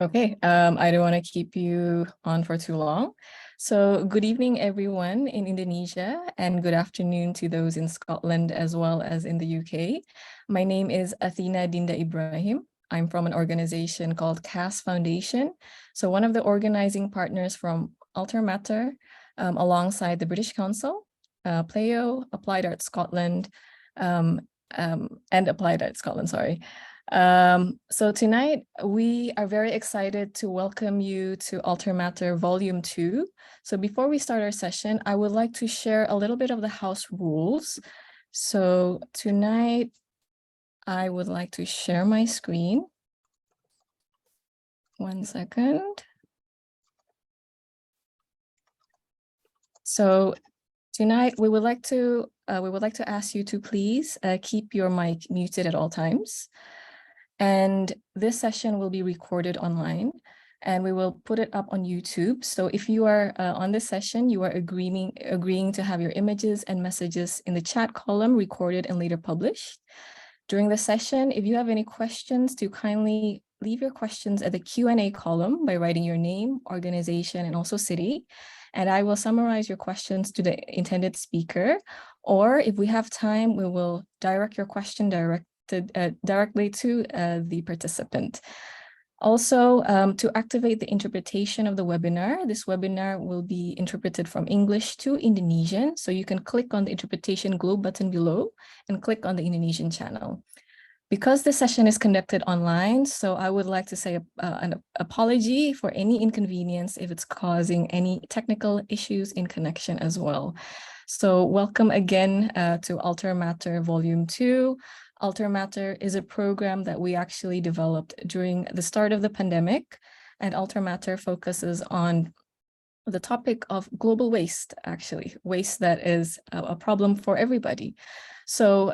Okay, I don't want to keep you on for too long. So good evening, everyone in Indonesia, and good afternoon to those in Scotland as well as in the UK. My name is Athena Dinda Ibrahim. I'm from an organization called CAS Foundation. So one of the organizing partners from Altermatter, alongside the British Council, Playo, Applied Arts Scotland, and Applied Arts Scotland, sorry. So tonight we are very excited to welcome you to Altermatter Volume 2. So before we start our session, I would like to share a little bit of the house rules. So tonight I would like to share my screen. One second. So tonight we would like to ask you to please keep your mic muted at all times. And this session will be recorded online and we will put it up on YouTube. So if you are on this session, you are agreeing to have your images and messages in the chat column recorded and later published. During the session, if you have any questions, do kindly leave your questions at the Q&A column by writing your name, organization, and also city. And I will summarize your questions to the intended speaker. Or if we have time, we will direct your question directly to the participant. Also, to activate the interpretation of the webinar, this webinar will be interpreted from English to Indonesian. So you can click on the interpretation globe button below and click on the Indonesian channel. Because this session is conducted online, so I would like to say an apology for any inconvenience if it's causing any technical issues in connection as well. So welcome again to Altermatter Volume 2. Altermatter is a program that we actually developed during the start of the pandemic, and Altermatter focuses on the topic of global waste, actually, waste that is a problem for everybody. So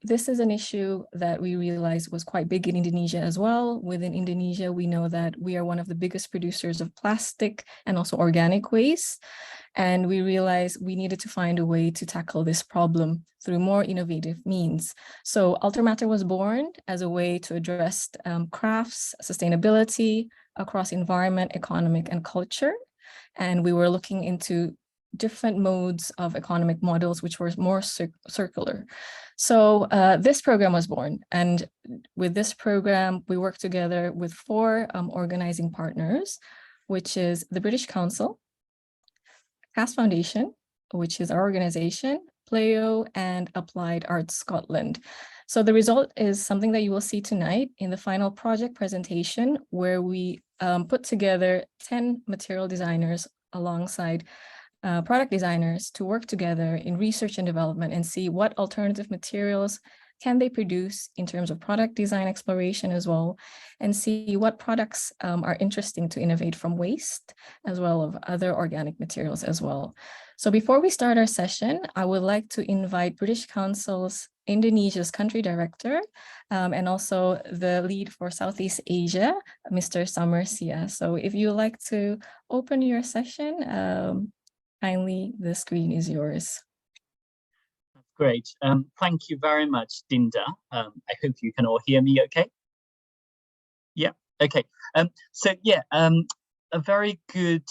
this is an issue that we realized was quite big in Indonesia as well. Within Indonesia, we know that we are one of the biggest producers of plastic and also organic waste. And we realized we needed to find a way to tackle this problem through more innovative means. So Altermatter was born as a way to address crafts, sustainability across environment, economic, and culture. And we were looking into different modes of economic models, which were more circular. So this program was born. And with this program, we worked together with 4 organizing partners, which is the British Council, CAS Foundation, which is our organization, Playo, and Applied Arts Scotland. So the result is something that you will see tonight in the final project presentation, where we put together 10 material designers alongside product designers to work together in research and development and see what alternative materials can they produce in terms of product design exploration as well, and see what products are interesting to innovate from waste, as well as other organic materials as well. So before we start our session, I would like to invite British Council's Indonesia's country director and also the lead for Southeast Asia, Mr. Samarsia. So if you would like to open your session, kindly, the screen is yours. Great. Thank you very much, Dinda. I hope you can all hear me okay. Yeah, okay. A very good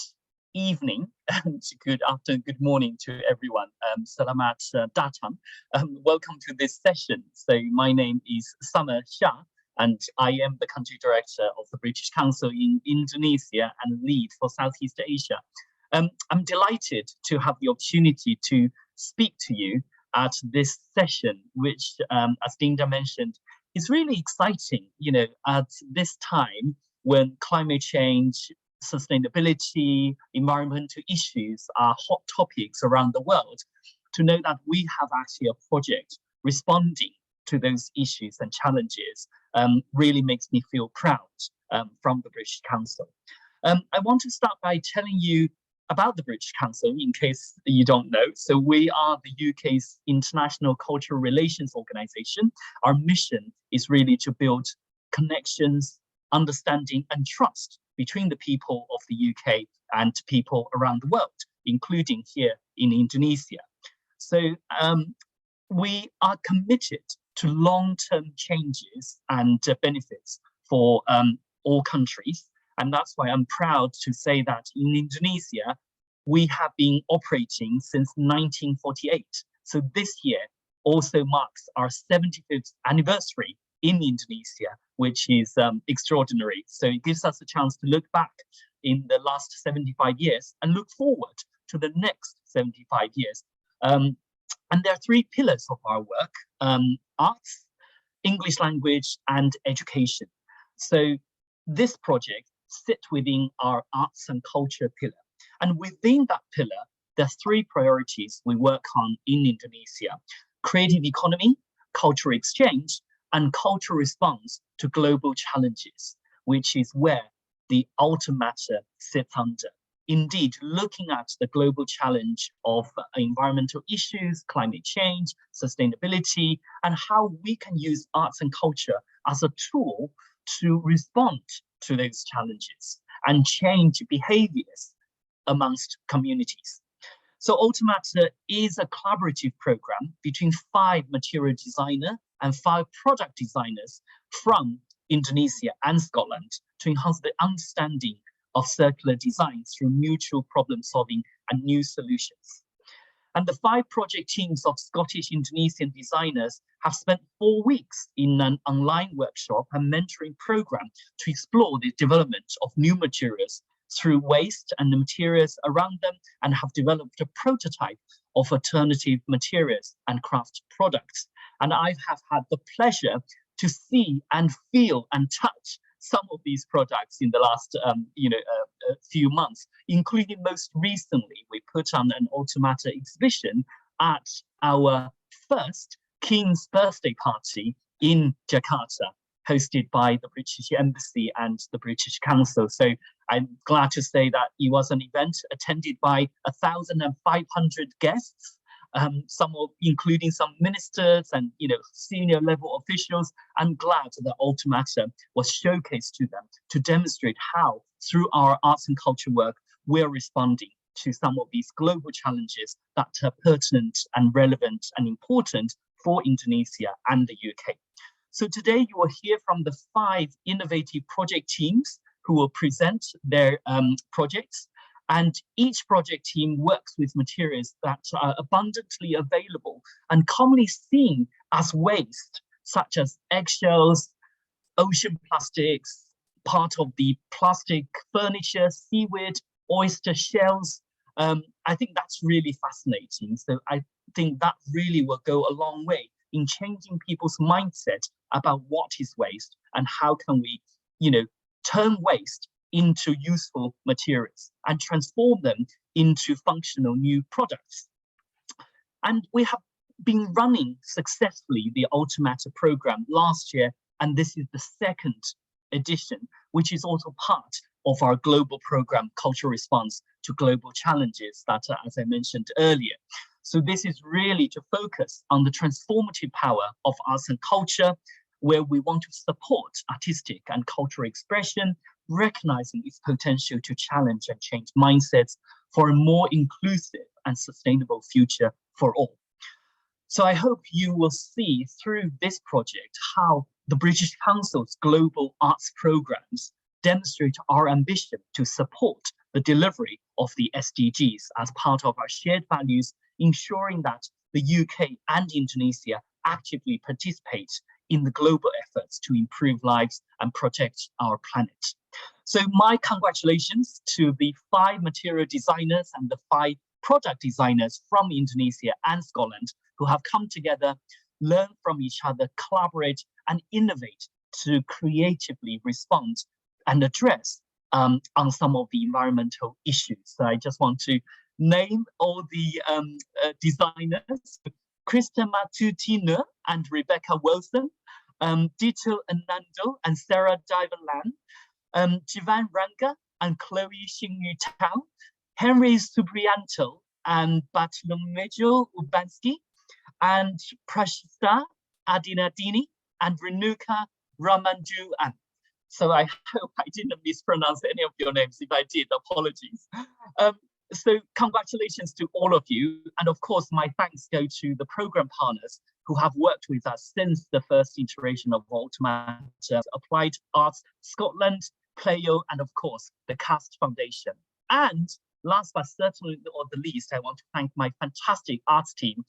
evening and good afternoon, good morning to everyone. Selamat datang. Welcome to this session. So my name is Samar Shah, and I am the country director of the British Council in Indonesia and lead for Southeast Asia. I'm delighted to have the opportunity to speak to you at this session, which, as Dinda mentioned, is really exciting, at this time when climate change, sustainability, environmental issues are hot topics around the world, to know that we have actually a project responding to those issues and challenges really makes me feel proud from the British Council. I want to start by telling you about the British Council, in case you don't know. So we are the UK's international cultural relations organization. Our mission is really to build connections, understanding, and trust between the people of the UK and people around the world, including here in Indonesia. So we are committed to long-term changes and benefits for all countries. And that's why I'm proud to say that in Indonesia, we have been operating since 1948. So this year also marks our 75th anniversary in Indonesia, which is extraordinary. So it gives us a chance to look back in the last 75 years and look forward to the next 75 years. And there are three pillars of our work: arts, English language, and education. So this project sits within our arts and culture pillar. And within that pillar, there are three priorities we work on in Indonesia: creative economy, cultural exchange, and cultural response to global challenges, which is where the Altermatter sits under. Indeed, looking at the global challenge of environmental issues, climate change, sustainability, and how we can use arts and culture as a tool to respond to those challenges and change behaviors amongst communities. So Altermatter is a collaborative program between 5 material designers and 5 product designers from Indonesia and Scotland to enhance the understanding of circular design through mutual problem solving and new solutions. And the 5 project teams of Scottish Indonesian designers have spent 4 weeks in an online workshop and mentoring program to explore the development of new materials through waste and the materials around them, and have developed a prototype of alternative materials and craft products. And I have had the pleasure to see and feel and touch some of these products in the last few months, including most recently, we put on an Altermatter exhibition at our first King's birthday party in Jakarta, hosted by the British Embassy and the British Council. So I'm glad to say that it was an event attended by 1,500 guests, including some ministers and senior level officials. I'm glad that Altermatter was showcased to them to demonstrate how, through our arts and culture work, we're responding to some of these global challenges that are pertinent and relevant and important for Indonesia and the UK. So today you will hear from the 5 innovative project teams who will present their projects. And each project team works with materials that are abundantly available and commonly seen as waste, such as eggshells, ocean plastics, part of the plastic furniture, seaweed, oyster shells. I think that's really fascinating. So I think that really will go a long way in changing people's mindset about what is waste and how can we, turn waste into useful materials and transform them into functional new products. And we have been running successfully the Altermatter program last year, and this is the 2nd edition, which is also part of our global program, Cultural Response to Global Challenges, that, as I mentioned earlier. So this is really to focus on the transformative power of arts and culture, where we want to support artistic and cultural expression, recognizing its potential to challenge and change mindsets for a more inclusive and sustainable future for all. So I hope you will see through this project how the British Council's global arts programs demonstrate our ambition to support the delivery of the SDGs as part of our shared values, ensuring that the UK and Indonesia actively participate in the global efforts to improve lives and protect our planet. So my congratulations to the 5 material designers and the 5 product designers from Indonesia and Scotland who have come together, learn from each other, collaborate and innovate to creatively respond and address on some of the environmental issues. So I just want to name all the designers: Krista Matutino and Rebecca Wilson, Dito Anando and Sarah Divan-Lan, Jivan Ranga and Chloe Xingyu Tao, Henry Subrianto and Bartolomeo Ubansky, and Prashita Adinadini and Renuka Ramanjuan. So I hope I didn't mispronounce any of your names. If I did, apologies. So congratulations to all of you. And of course, my thanks go to the program partners who have worked with us since the first iteration of Altermatter: Applied Arts Scotland, Playo, and of course, the CAST Foundation. And last but certainly not the least, I want to thank my fantastic arts team,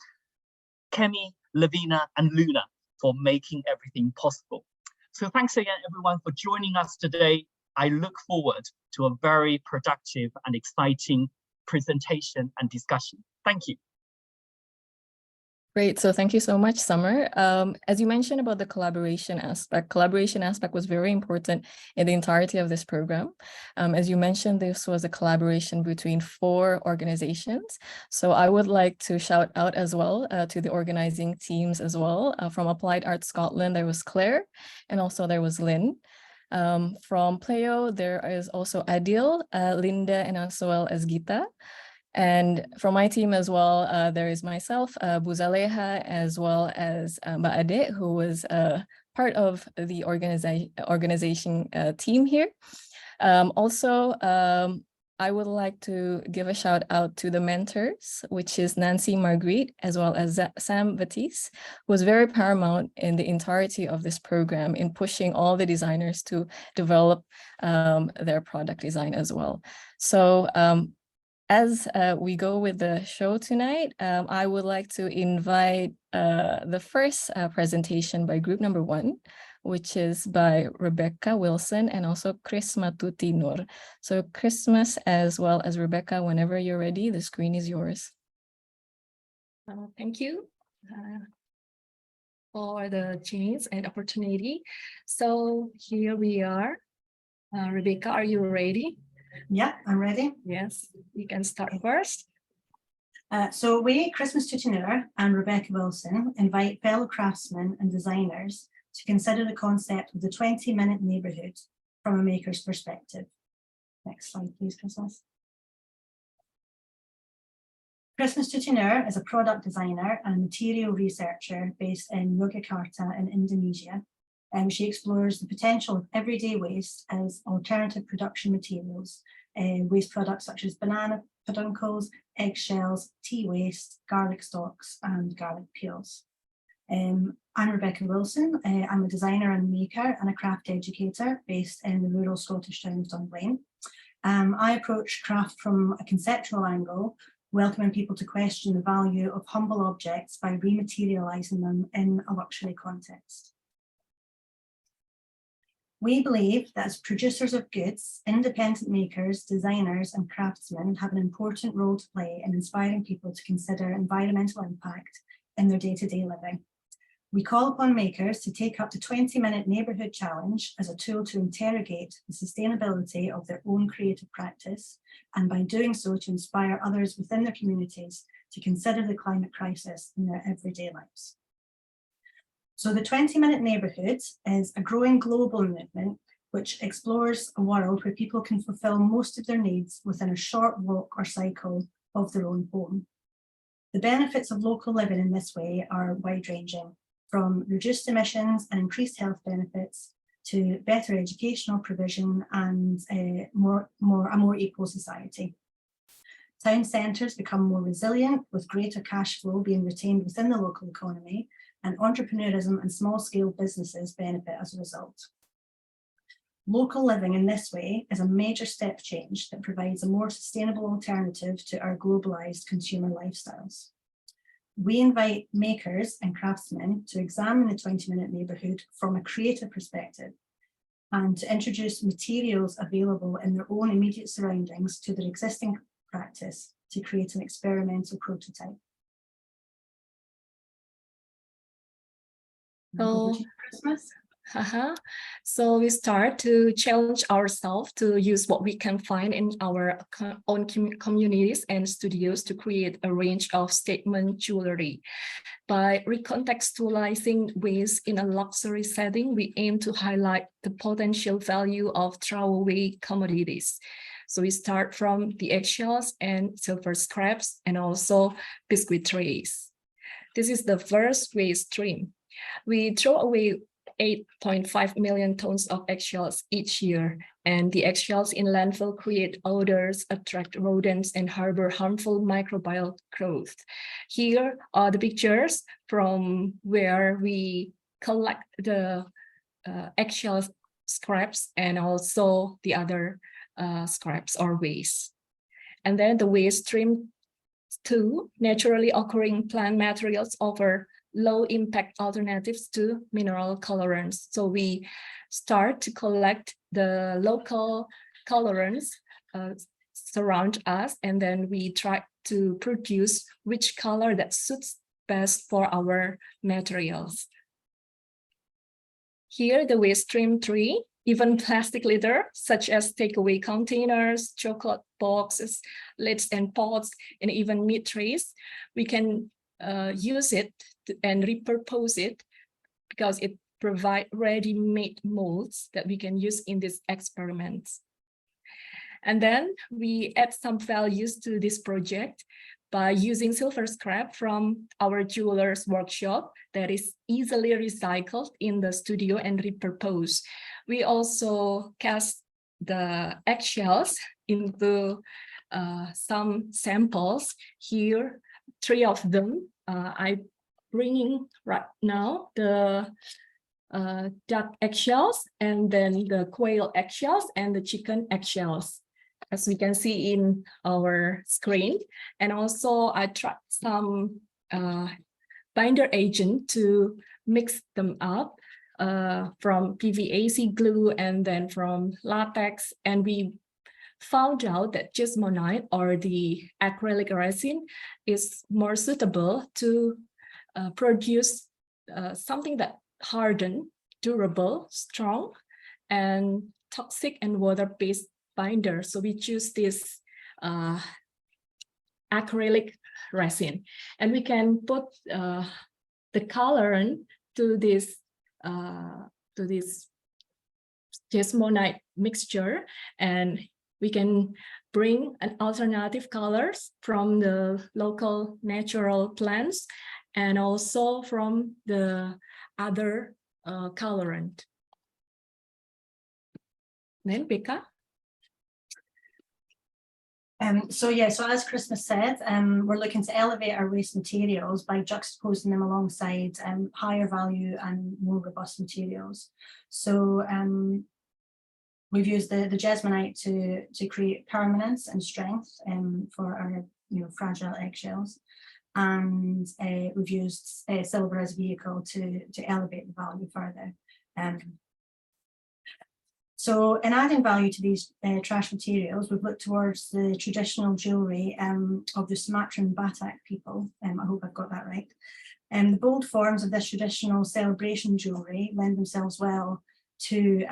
Kemi, Lavina, and Luna, for making everything possible. So thanks again, everyone, for joining us today. I look forward to a very productive and exciting presentation and discussion. Thank you. Great. So thank you so much, Summer. As you mentioned about the collaboration aspect was very important in the entirety of this program. As you mentioned, this was a collaboration between 4 organizations. So I would like to shout out as well to the organizing teams as well. From Applied Arts Scotland, there was Claire, and also there was Lynn. From Playo, there is also Adil, Linda, and as well as Gita. And from my team as well, there is myself, Buzaleha, as well as Mbak Ade, who was part of the organization team here. Also, I would like to give a shout out to the mentors, which is Nancy Marguerite, as well as Sam Batiste, who was very paramount in the entirety of this program in pushing all the designers to develop their product design as well. So as we go with the show tonight, I would like to invite the first presentation by group number 1, which is by Rebecca Wilson and also Chris Matutinur. So Christmas as well as Rebecca, whenever you're ready, the screen is yours. Thank you for the chance and opportunity. So here we are. Rebecca, are you ready? Yeah, I'm ready. Yes, you can start first. So we, Christmas Tutinur and Rebecca Wilson, invite fellow craftsmen and designers to consider the concept of the 20-minute neighbourhood from a maker's perspective. Next slide, please, Christmas. Christmas Tutinur is a product designer and a material researcher based in Yogyakarta in Indonesia. She explores the potential of everyday waste as alternative production materials, waste products such as banana peduncles, eggshells, tea waste, garlic stalks, and garlic peels. I'm Rebecca Wilson. I'm a designer and maker and a craft educator based in the rural Scottish town of Dunblane. I approach craft from a conceptual angle, welcoming people to question the value of humble objects by rematerialising them in a luxury context. We believe that as producers of goods, independent makers, designers, and craftsmen have an important role to play in inspiring people to consider environmental impact in their day-to-day living. We call upon makers to take up the 20-minute neighbourhood challenge as a tool to interrogate the sustainability of their own creative practice, and by doing so to inspire others within their communities to consider the climate crisis in their everyday lives. So the 20-minute neighbourhood is a growing global movement which explores a world where people can fulfil most of their needs within a short walk or cycle of their own home. The benefits of local living in this way are wide-ranging, from reduced emissions and increased health benefits to better educational provision and a more equal society. Town centres become more resilient, with greater cash flow being retained within the local economy, and entrepreneurism and small-scale businesses benefit as a result. Local living in this way is a major step change that provides a more sustainable alternative to our globalised consumer lifestyles. We invite makers and craftsmen to examine the 20-minute neighbourhood from a creative perspective and to introduce materials available in their own immediate surroundings to their existing practice to create an experimental prototype. So, so we start to challenge ourselves to use what we can find in our own communities and studios to create a range of statement jewelry. By recontextualizing waste in a luxury setting, we aim to highlight the potential value of throwaway commodities. So we start from the eggshells and silver scraps and also biscuit trays. This is the first waste stream. We throw away 8.5 million tons of eggshells each year, and the eggshells in landfill create odors, attract rodents, and harbor harmful microbial growth. Here are the pictures from where we collect the eggshells scraps and also the other scraps or waste. And then the waste stream 2, naturally occurring plant materials offer low impact alternatives to mineral colorants. So we start to collect the local colorants surround us, and then we try to produce which color that suits best for our materials. Here, the waste stream 3, even plastic litter, such as takeaway containers, chocolate boxes, lids and pots, and even meat trays, we can use it and repurpose it because it provides ready-made molds that we can use in these experiments. And then we add some values to this project by using silver scrap from our jeweler's workshop that is easily recycled in the studio and repurposed. We also cast the eggshells into some samples. Here, 3 of them. I'm bringing right now the duck eggshells, and then the quail eggshells, and the chicken eggshells, as we can see in our screen. And also I tried some binder agent to mix them up from PVAC glue and then from latex. And we found out that jasmonite, or the acrylic resin, is more suitable to produce something that hardened, durable, strong, and toxic and water-based binder. So we choose this acrylic resin, and we can put the colorant to this jasmonite mixture, and we can bring an alternative colors from the local natural plants and also from the other colorant. Then Becca. So as Christmas said, we're looking to elevate our waste materials by juxtaposing them alongside higher value and more robust materials. So we've used the jasmonite to create permanence and strength for our fragile eggshells, and we've used silver as a vehicle to elevate the value further. So in adding value to these trash materials, we've looked towards the traditional jewellery of the Sumatran Batak people. I hope I've got that right. The bold forms of this traditional celebration jewellery lend themselves well to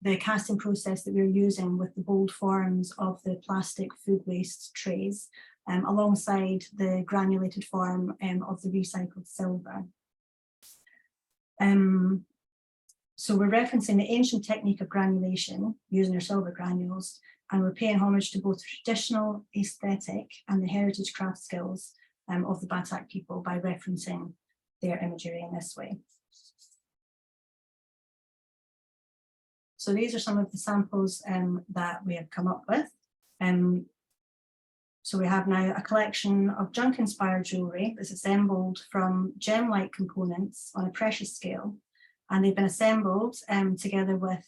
the casting process that we're using with the bold forms of the plastic food waste trays, alongside the granulated form of the recycled silver. So we're referencing the ancient technique of granulation using our silver granules, and we're paying homage to both traditional aesthetic and the heritage craft skills of the Batak people by referencing their imagery in this way. So these are some of the samples that we have come up with. So we have now a collection of junk-inspired jewellery that's assembled from gem-like components on a precious scale, and they've been assembled together with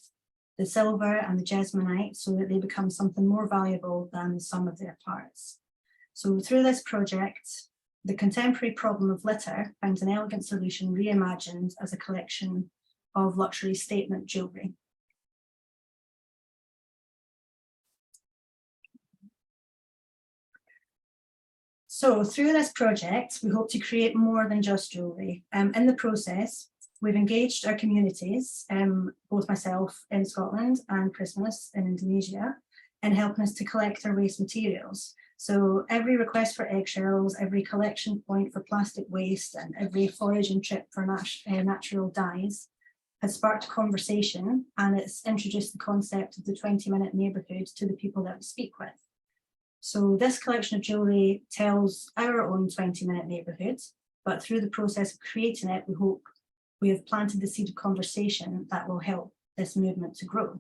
the silver and the jasmonite so that they become something more valuable than the sum of their parts. So through this project, the contemporary problem of litter finds an elegant solution reimagined as a collection of luxury statement jewellery. So through this project, we hope to create more than just jewellery. In the process, we've engaged our communities, both myself in Scotland and Christmas in Indonesia, in helping us to collect our waste materials. So every request for eggshells, every collection point for plastic waste, and every foraging trip for natural dyes has sparked a conversation, and it's introduced the concept of the 20-minute neighbourhood to the people that we speak with. So this collection of jewellery tells our own 20-minute neighbourhood, but through the process of creating it, we hope we have planted the seed of conversation that will help this movement to grow.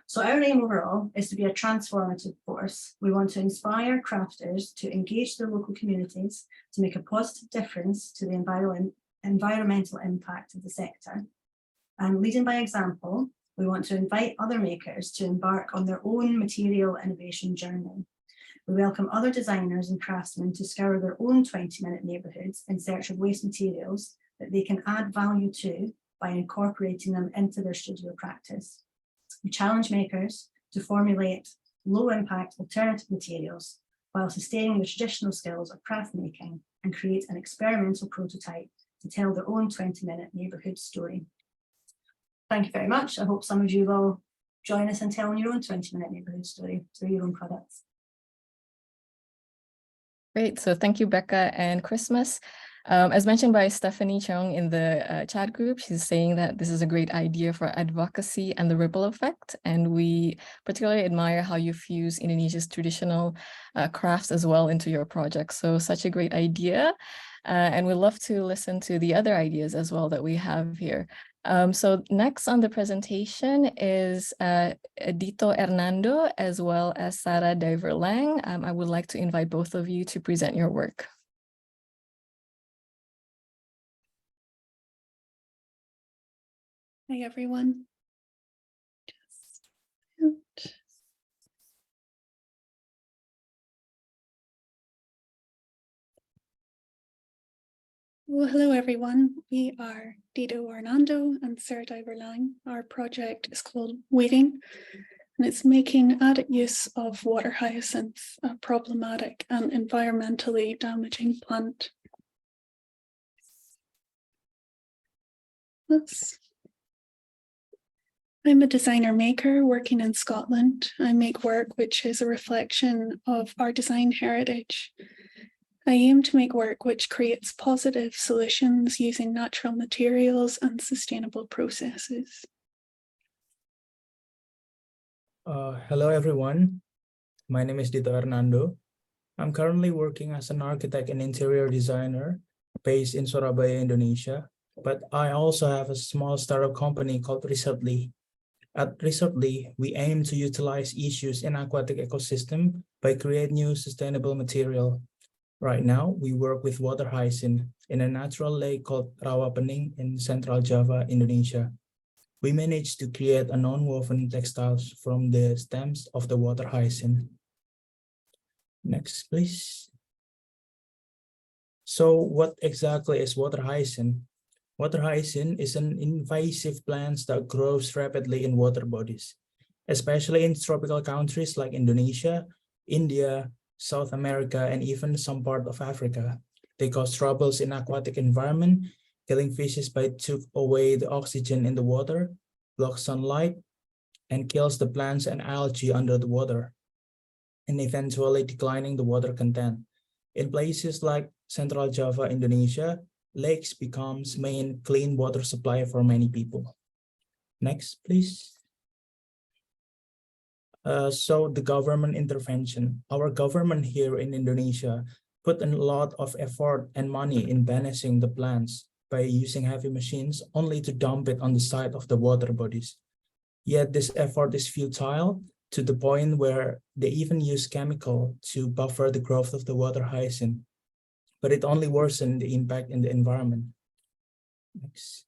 So our aim overall is to be a transformative force. We want to inspire crafters to engage their local communities to make a positive difference to the environmental impact of the sector. And leading by example, we want to invite other makers to embark on their own material innovation journey. We welcome other designers and craftsmen to scour their own 20-minute neighbourhoods in search of waste materials that they can add value to by incorporating them into their studio practice. We challenge makers to formulate low-impact alternative materials while sustaining the traditional skills of craft making and create an experimental prototype to tell their own 20-minute neighbourhood story. Thank you very much. I hope some of you will join us in telling your own 20-minute neighbourhood story through your own products. Great. So thank you, Becca and Christmas. As mentioned by Stephanie Chung in the chat group, she's saying that this is a great idea for advocacy and the ripple effect. And we particularly admire how you fuse Indonesia's traditional crafts as well into your project. So such a great idea. And we'd love to listen to the other ideas as well that we have here. So next on the presentation is Dito Hernando as well as Sarah Diverlang. I would like to invite both of you to present your work. Hi, everyone. Well, hello, everyone. We are Dito Hernando and Sarah Diverlang. Our project is called Weaving, and it's making added use of water hyacinth, a problematic and environmentally damaging plant. I'm a designer maker working in Scotland. I make work which is a reflection of our design heritage. I aim to make work which creates positive solutions using natural materials and sustainable processes. Hello, everyone. My name is Dito Hernando. I'm currently working as an architect and interior designer based in Surabaya, Indonesia. But I also have a small startup company called Recently. At Recently, we aim to utilize issues in aquatic ecosystem by creating new sustainable material. Right now, we work with water hyacinth in a natural lake called Rawa Pening in Central Java, Indonesia. We managed to create a non-woven textiles from the stems of the water hyacinth. Next, please. So what exactly is water hyacinth? Water hyacinth is an invasive plant that grows rapidly in water bodies, especially in tropical countries like Indonesia, India, South America, and even some part of Africa. They cause troubles in aquatic environment, killing fishes by took away the oxygen in the water, blocks sunlight, and kills the plants and algae under the water, and eventually declining the water content. In places like Central Java, Indonesia, lakes becomes main clean water supply for many people. Next, please. So the government intervention. Our government here in Indonesia put a lot of effort and money in banishing the plants by using heavy machines only to dump it on the side of the water bodies. Yet this effort is futile to the point where they even use chemical to buffer the growth of the water hyacinth, but it only worsened the impact in the environment. Next.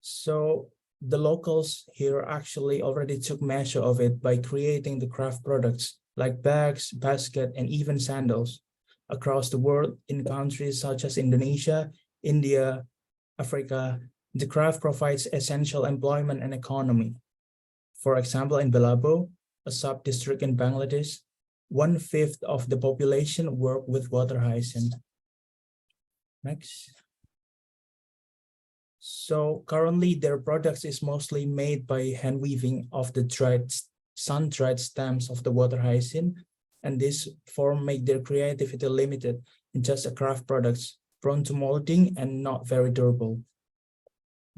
So the locals here actually already took measure of it by creating the craft products like bags, basket, and even sandals across the world in countries such as Indonesia, India, Africa. The craft provides essential employment and economy. For example, in Belabo, a sub-district in Bangladesh, 1/5 of the population work with water hyacinth. Next. So currently their products is mostly made by hand weaving of the sun-dried stems of the water hyacinth, and this form make their creativity limited in just a craft products prone to molding and not very durable.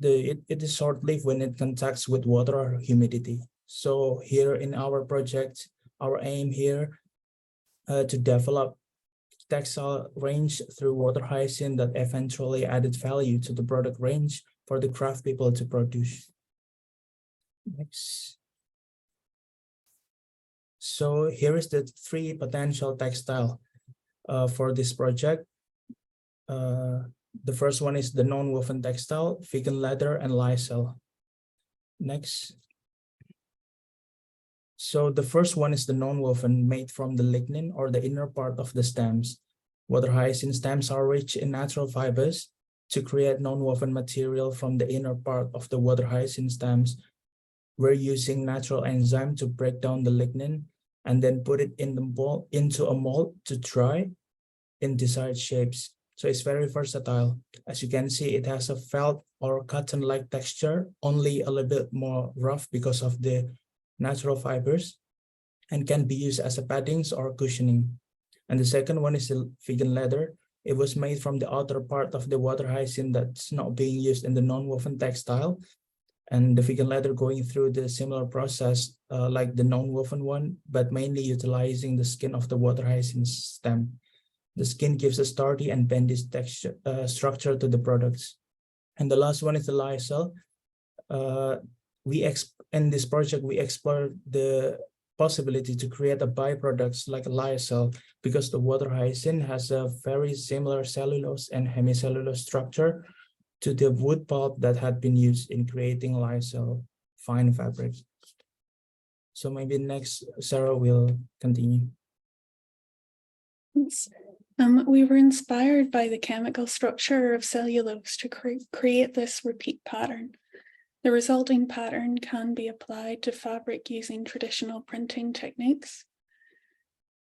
It is short-lived when it contacts with water or humidity. So here in our project, our aim here to develop textile range through water hyacinth that eventually added value to the product range for the craft people to produce. Next. So here is the 3 potential textile for this project. The first one is the non-woven textile, vegan leather, and lyocell. Next. So the first one is the non-woven, made from the lignin or the inner part of the stems. Water hyacinth stems are rich in natural fibers. To create non-woven material from the inner part of the water hyacinth stems, we're using natural enzyme to break down the lignin and then put it in the mold, into a mold to dry in desired shapes. So it's very versatile. As you can see, it has a felt or cotton-like texture, only a little bit more rough because of the natural fibers, and can be used as a paddings or cushioning. And the second one is the vegan leather. It was made from the outer part of the water hyacinth that's not being used in the non-woven textile. And the vegan leather going through the similar process like the non-woven one, but mainly utilizing the skin of the water hyacinth stem. The skin gives a sturdy and bendy texture, structure to the products. And the last one is the lyocell. In this project, we explored the possibility to create a byproducts like a lyocell, because the water hyacinth has a very similar cellulose and hemicellulose structure to the wood pulp that had been used in creating lyocell fine fabric. So maybe next, Sarah will continue. We were inspired by the chemical structure of cellulose to create this repeat pattern. The resulting pattern can be applied to fabric using traditional printing techniques.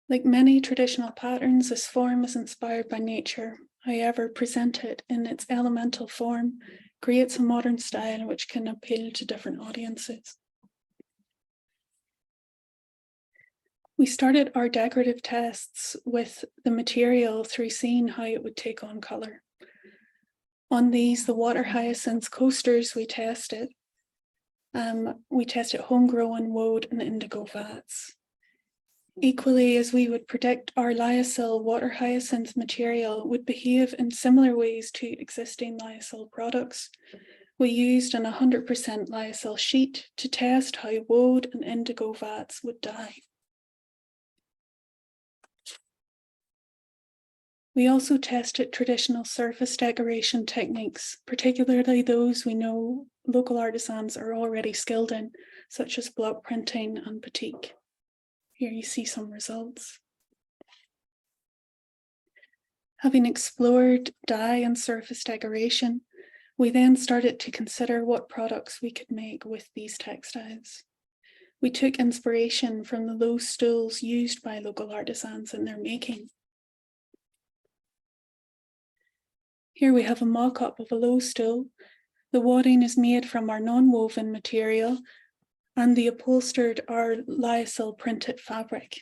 Like many traditional patterns, this form is inspired by nature. However, presented in its elemental form creates a modern style which can appeal to different audiences. We started our decorative tests with the material through seeing how it would take on color. On these, the water hyacinth coasters we tested homegrown, woad, and indigo vats. Equally, as we would predict, our lyocell water hyacinth material would behave in similar ways to existing lyocell products. We used an 100% lyocell sheet to test how woad and indigo vats would dye. We also tested traditional surface decoration techniques, particularly those we know local artisans are already skilled in, such as block printing and batik. Here you see some results. Having explored dye and surface decoration, we then started to consider what products we could make with these textiles. We took inspiration from the low stools used by local artisans in their making. Here we have a mock-up of a low stool. The wadding is made from our non-woven material, and the upholstered are lyocell printed fabric.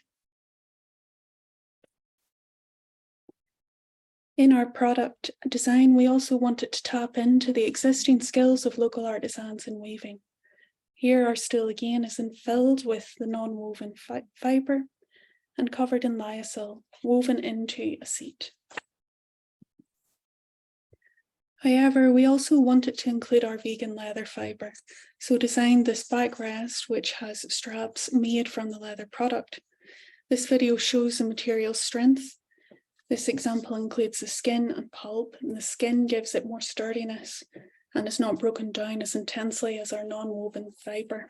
In our product design, we also wanted to tap into the existing skills of local artisans in weaving. Here our stool again is filled with the non-woven fibre and covered in lyocell, woven into a seat. However, we also wanted to include our vegan leather fibre, so designed this backrest which has straps made from the leather product. This video shows the material strength. This example includes the skin and pulp, and the skin gives it more sturdiness and is not broken down as intensely as our non-woven fibre.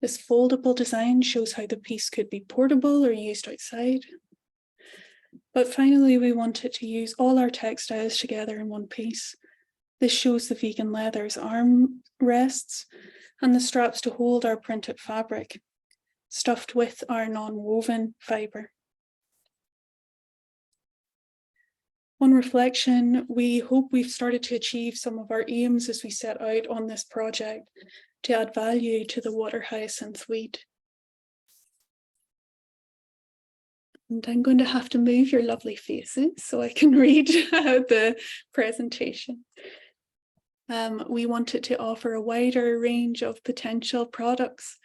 This foldable design shows how the piece could be portable or used outside. But finally, we wanted to use all our textiles together in one piece. This shows the vegan leather's arm rests and the straps to hold our printed fabric, stuffed with our non-woven fibre. On reflection, we hope we've started to achieve some of our aims as we set out on this project to add value to the water hyacinth weed. And I'm going to have to move your lovely faces so I can read the presentation. We wanted to offer a wider range of potential products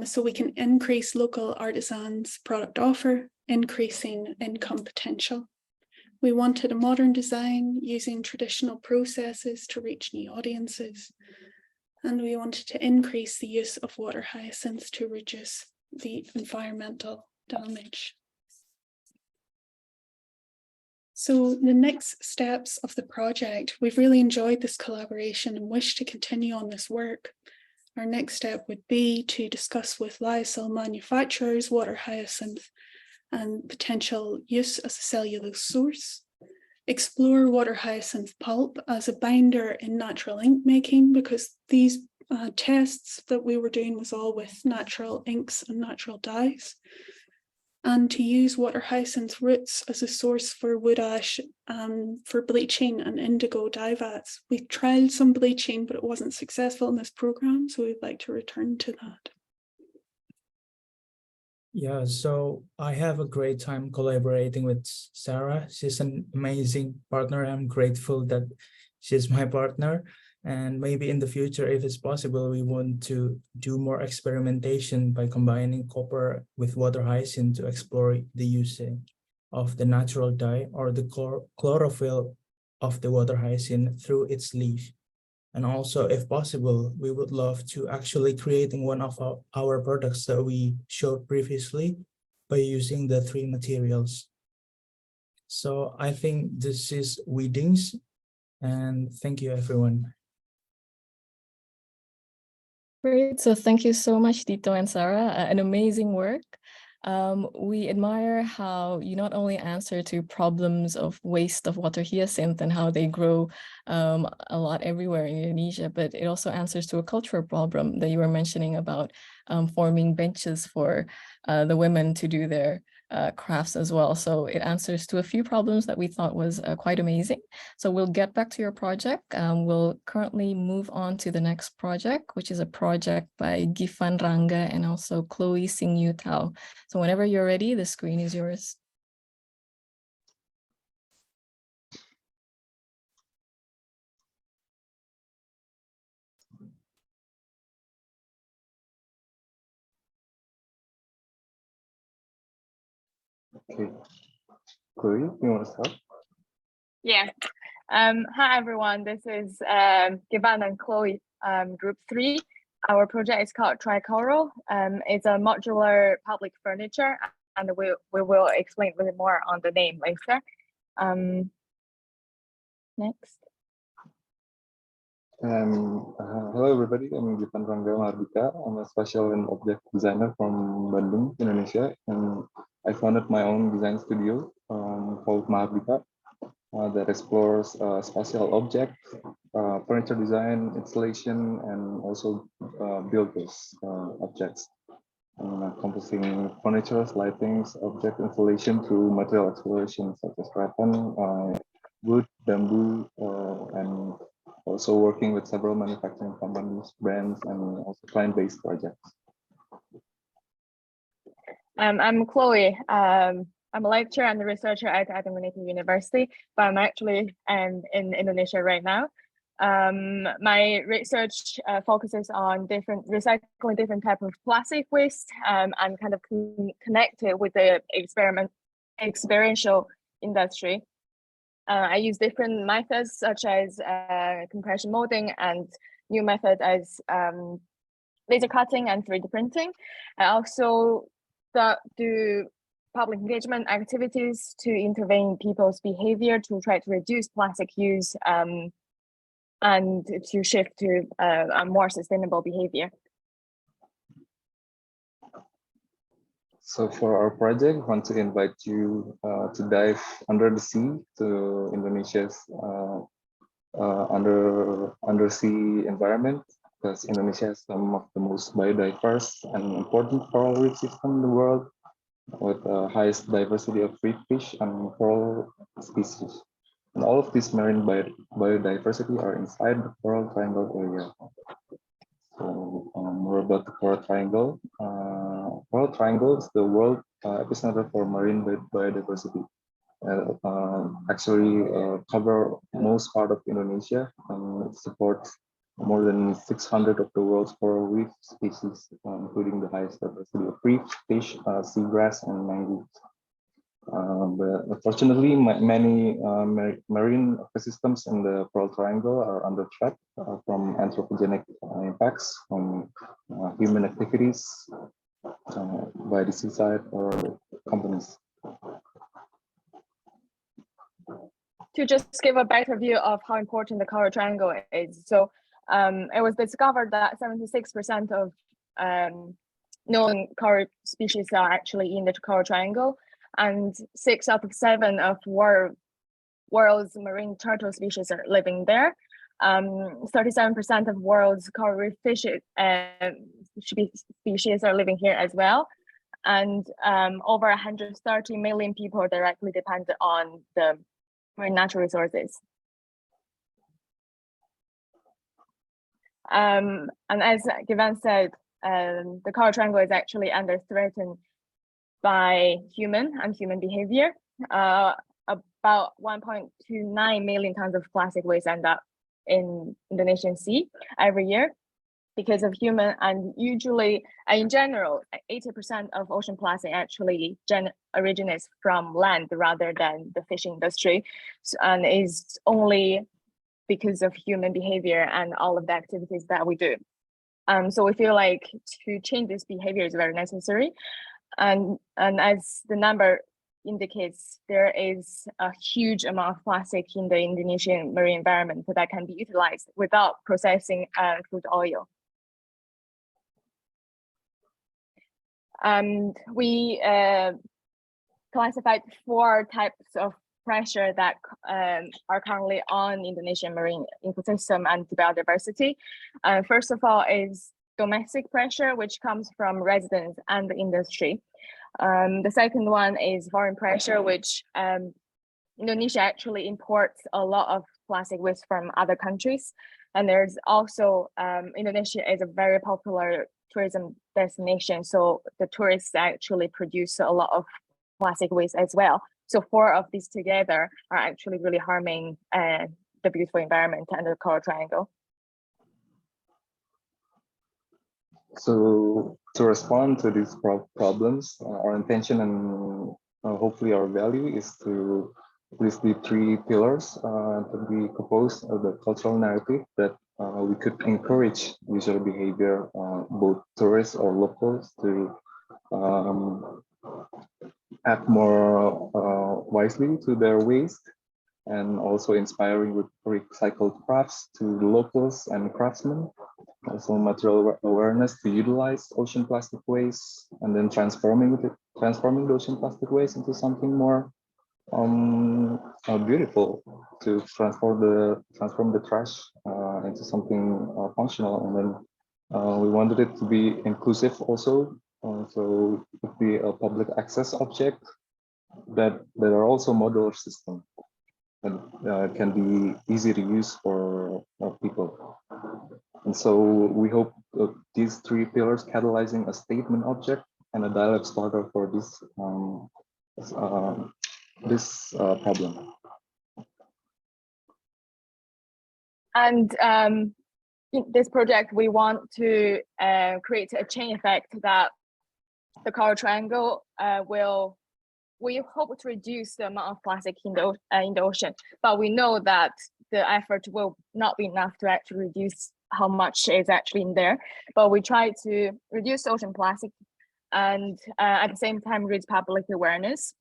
so we can increase local artisans' product offer, increasing income potential. We wanted a modern design using traditional processes to reach new audiences. And we wanted to increase the use of water hyacinths to reduce the environmental damage. So the next steps of the project, we've really enjoyed this collaboration and wish to continue on this work. Our next step would be to discuss with lyocell manufacturers water hyacinth and potential use as a cellulose source, explore water hyacinth pulp as a binder in natural ink making, because these tests that we were doing was all with natural inks and natural dyes, and to use water hyacinth roots as a source for wood ash for bleaching and indigo dye vats. We tried some bleaching, but it wasn't successful in this program, so we'd like to return to that. Yeah, so I have a great time collaborating with Sarah. She's an amazing partner. I'm grateful that she's my partner. And maybe in the future, if it's possible, we want to do more experimentation by combining copper with water hyacinth to explore the usage of the natural dye or the chlorophyll of the water hyacinth through its leaf. And also, if possible, we would love to actually creating one of our products that we showed previously by using the 3 materials. So I think this is Weedings, and thank you, everyone. Great. So thank you so much, Dito and Sarah. An amazing work. We admire how you not only answer to problems of waste of water hyacinth and how they grow a lot everywhere in Indonesia, but it also answers to a cultural problem that you were mentioning about forming benches for the women to do their crafts as well. So it answers to a few problems that we thought was quite amazing. So we'll get back to your project. We'll currently move on to the next project, which is a project by Gifan Rangga and also Chloe Singyu Tao. So whenever you're ready, the screen is yours. Okay, Chloe, you want to start? Yeah. Hi, everyone. This is Givan and Chloe, Group 3. Our project is called Tricoral. It's a modular public furniture, and we will explain a little more on the name later. Next. Hello, everybody. I'm Givan Rangga Mardika. I'm a special and object designer from Bandung, Indonesia, and I founded my own design studio called Mardika that explores spatial objects, furniture design, installation, and also build those objects, encompassing furniture, lightings, object installation through material exploration such as rattan, wood, bamboo, and also working with several manufacturing companies, brands, and also client-based projects. I'm Chloe. I'm a lecturer and a researcher at Altermatter University, but I'm actually in Indonesia right now. My research focuses on recycling different types of plastic waste and kind of connected with the experiential industry. I use different methods such as compression molding and new method as laser cutting and 3D printing. I also do public engagement activities to intervene in people's behavior to try to reduce plastic use and to shift to a more sustainable behavior. So for our project, I want to invite you to dive under the sea to Indonesia's undersea environment, because Indonesia has some of the most biodiverse and important coral reef system in the world, with the highest diversity of reef fish and coral species. And all of this marine biodiversity are inside the Coral Triangle area. So more about the Coral Triangle. Coral Triangle is the world epicenter for marine biodiversity. Actually cover most part of Indonesia, and it supports more than 600 of the world's coral reef species, including the highest diversity of reef, fish, seagrass, and mangroves. But unfortunately, many marine ecosystems in the Coral Triangle are under threat from anthropogenic impacts from human activities by the seaside or companies. to just give a better view of how important the coral triangle is. So it was discovered that 76% of known coral species are actually in the coral triangle, and 6 out of 7 of world's marine turtle species are living there. 37% of world's coral reef fish species are living here as well. And over 130 million people directly depend on the marine natural resources. And as Given said, the coral triangle is actually under threatened by human behavior. About 1.29 million tons of plastic waste end up in Indonesian Sea every year because of human, and usually, in general, 80% of ocean plastic actually originates from land rather than the fishing industry, and is only because of human behavior and all of the activities that we do. So we feel like to change this behavior is very necessary. And as the number indicates, there is a huge amount of plastic in the Indonesian marine environment that can be utilized without processing crude oil. We classified 4 types of pressure that are currently on Indonesian marine ecosystem and biodiversity. First of all is domestic pressure, which comes from residents and the industry. The second one is foreign pressure, which Indonesia actually imports a lot of plastic waste from other countries. And there's also, Indonesia is a very popular tourism destination. So the tourists actually produce a lot of plastic waste as well. So 4 of these together are actually really harming the beautiful environment and the coral triangle. So to respond to these problems, our intention and hopefully our value is to list the 3 pillars that we propose of the cultural narrative that we could encourage user behavior, both tourists or locals, to act more wisely to their waste, and also inspiring with recycled crafts to the locals and craftsmen. Also material awareness to utilize ocean plastic waste, and then transforming the ocean plastic waste into something more beautiful, to transform the trash into something functional. And then we wanted it to be inclusive also, so it could be a public access object that are also modular system that can be easy to use for people. And so we hope these 3 pillars catalyzing a statement object and a dialogue starter for this problem. And in this project, we want to create a chain effect that the coral triangle we hope to reduce the amount of plastic in the ocean, but we know that the effort will not be enough to actually reduce how much is actually in there. But we try to reduce ocean plastic and at the same time raise public awareness.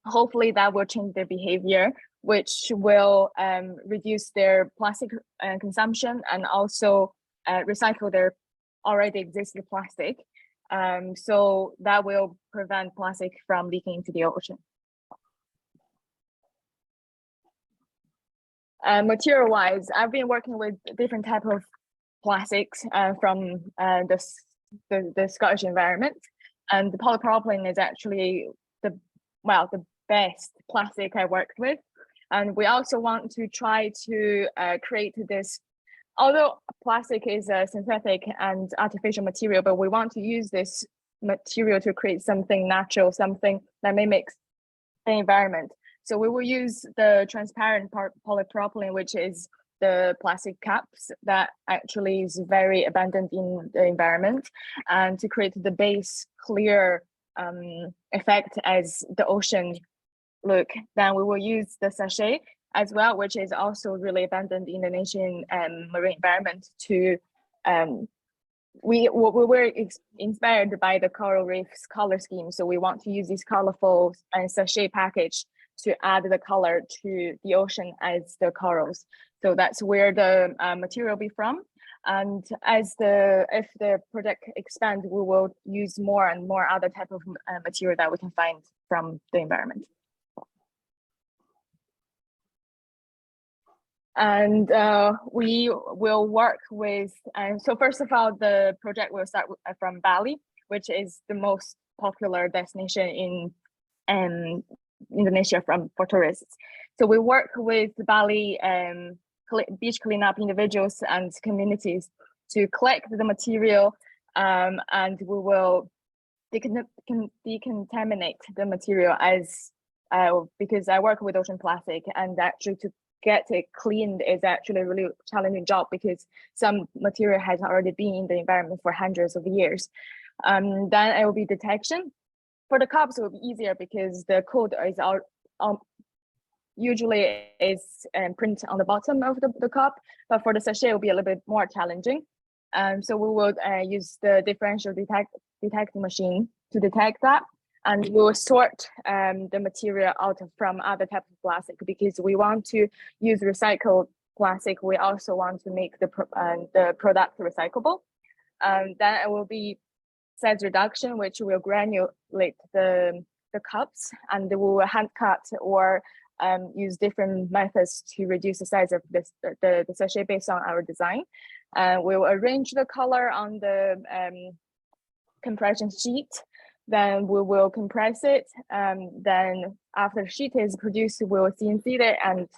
Hopefully that will change their behavior, which will reduce their plastic consumption and also recycle their already existing plastic. So that will prevent plastic from leaking into the ocean. Material-wise, I've been working with different type of plastics from the Scottish environment, and the polypropylene is actually the best plastic I worked with. And we also want to try to create this, although plastic is a synthetic and artificial material, but we want to use this material to create something natural, something that mimics the environment. So we will use the transparent polypropylene, which is the plastic caps that actually is very abundant in the environment, and to create the base clear effect as the ocean look. Then we will use the sachet as well, which is also really abundant in the Indonesian marine environment. To we were inspired by the coral reef's color scheme, so we want to use this colorful sachet package to add the color to the ocean as the corals. So that's where the material will be from. And if the project expands, we will use more and more other type of material that we can find from the environment. And we will work with, so first of all, the project will start from Bali, which is the most popular destination in Indonesia for tourists. So we work with Bali beach cleanup individuals and communities to collect the material, and we will decontaminate the material because I work with ocean plastic, and actually to get it cleaned is actually a really challenging job because some material has already been in the environment for hundreds of years. Then it will be detection. For the cups, it will be easier because the code is usually is printed on the bottom of the cup, but for the sachet, it will be a little bit more challenging. So we will use the differential detecting machine to detect that. And we will sort the material out from other types of plastic because we want to use recycled plastic. We also want to make the product recyclable. Then it will be size reduction, which will granulate the cups, and we will hand cut or use different methods to reduce the size of the sachet based on our design. We will arrange the color on the compression sheet. Then we will compress it. Then after the sheet is produced, we will CNC it and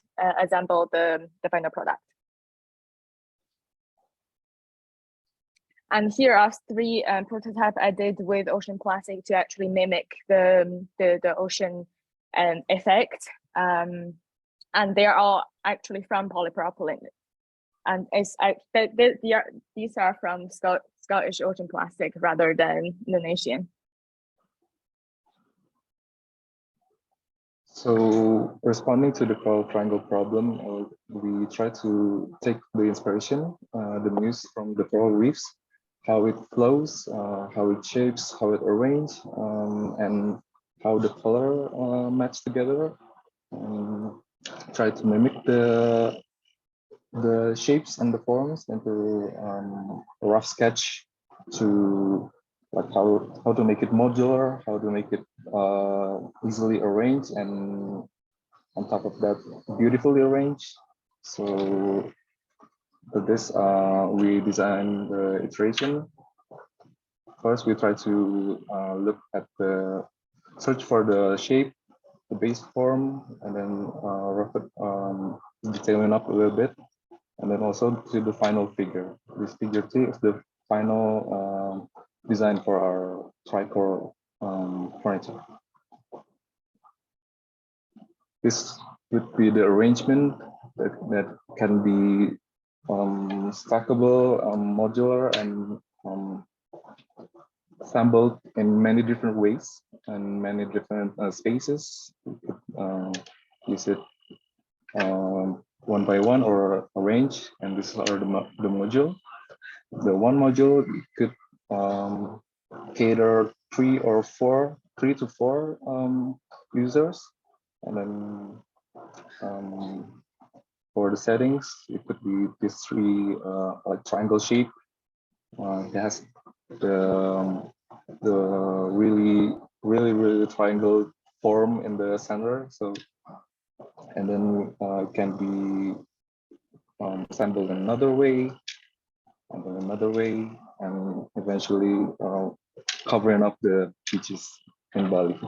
assemble the final product. And here are 3 prototypes I did with ocean plastic to actually mimic the ocean effect. And they are all actually from polypropylene. And these are from Scottish ocean plastic rather than Indonesian. So responding to the coral triangle problem, we try to take the inspiration, the muse from the coral reefs, how it flows, how it shapes, how it arranges, and how the color match together. Try to mimic the shapes and the forms into a rough sketch to like how to make it modular, how to make it easily arranged, and on top of that, beautifully arranged. So for this, we design the iteration. First, we try to look at search for the shape, the base form, and then rough it, detailing up a little bit, and then also to the final figure. This figure T is the final design for our tricore furniture. This would be the arrangement that can be stackable, modular, and assembled in many different ways and many different spaces. We could use it one by one or arrange, and this is the module. The one module could cater 3 to 4 users, and then for the settings, it could be this 3 like triangle shape. It has the really triangle form in the center. So, and then it can be assembled in another way, and then another way, and eventually covering up the beaches in Bali.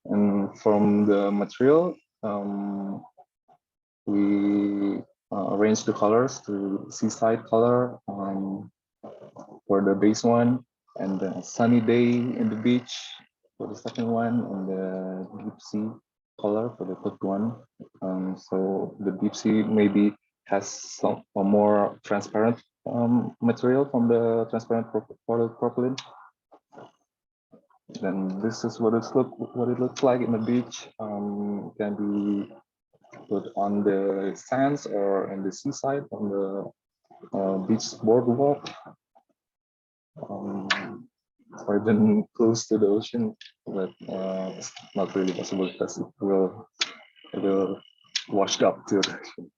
And from the material, we arrange the colors to seaside color for the base one, and the sunny day in the beach for the second one, and the deep sea color for the third one. So the deep sea maybe has a more transparent material from the transparent polypropylene. Then this is what it looks like in the beach. Can be put on the sands or in the seaside on the beach boardwalk. or then close to the ocean, but it's not really possible because it will washed up to the ocean.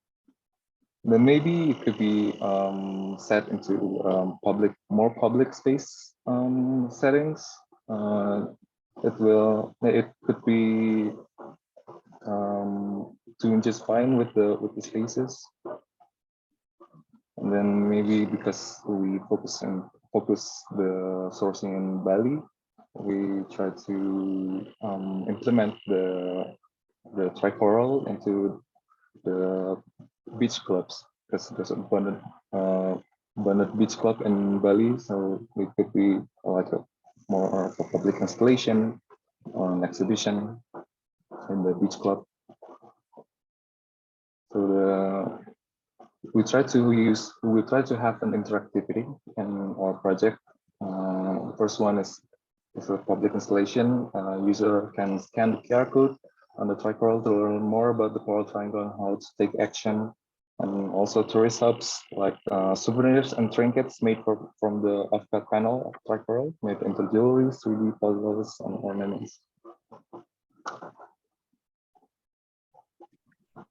Then maybe it could be set into more public space settings. It could be doing just fine with the spaces. And then maybe because we focus the sourcing in Bali, we try to implement the tricoral into the beach clubs, because there's abundant beach club in Bali, so it could be like more of a public installation or an exhibition in the beach club. So we try to have an interactivity in our project. First one is a public installation. User can scan the QR code on the tricoral to learn more about the coral triangle and how to take action. And also tourist hubs like souvenirs and trinkets made from the off-cut panel of tricoral, made into jewelry, 3D puzzles, and ornaments.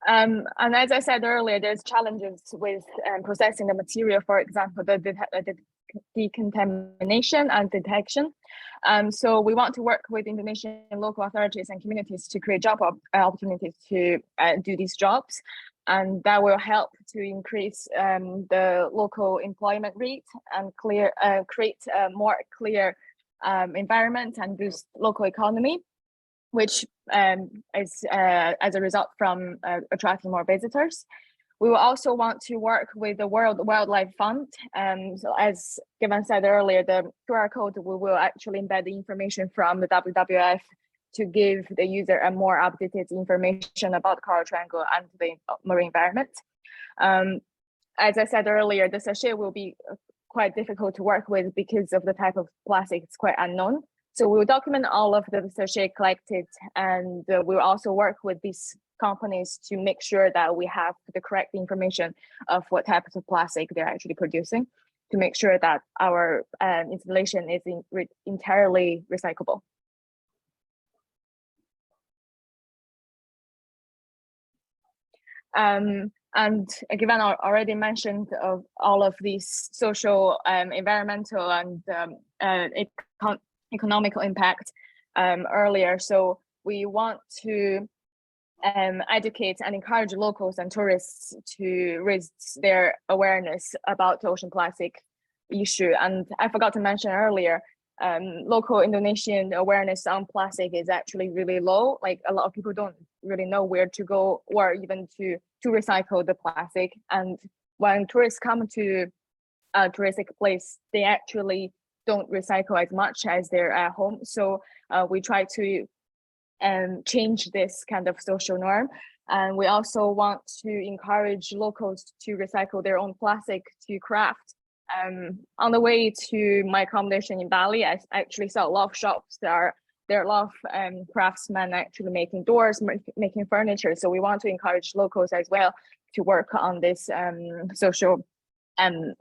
And as I said earlier, there's challenges with processing the material, for example, the decontamination and detection. So we want to work with Indonesian local authorities and communities to create job opportunities to do these jobs. And that will help to increase the local employment rate and create a more clear environment and boost local economy, which is as a result from attracting more visitors. We will also want to work with the World Wildlife Fund. So as Given said earlier, the QR code, we will actually embed the information from the WWF to give the user a more updated information about coral triangle and the marine environment. As I said earlier, the sachet will be quite difficult to work with because of the type of plastic. It's quite unknown. So we will document all of the sachet collected, and we'll also work with these companies to make sure that we have the correct information of what types of plastic they're actually producing, to make sure that our installation is entirely recyclable. And Given already mentioned of all of these social, environmental, and economical impact earlier. So we want to educate and encourage locals and tourists to raise their awareness about the ocean plastic issue. And I forgot to mention earlier, local Indonesian awareness on plastic is actually really low. Like, a lot of people don't really know where to go or even to recycle the plastic. And when tourists come to a touristic place, they actually don't recycle as much as they're at home. So we try to change this kind of social norm. And we also want to encourage locals to recycle their own plastic to craft. On the way to my accommodation in Bali, I actually saw a lot of shops. There are a lot of craftsmen actually making doors, making furniture. So we want to encourage locals as well to work on this social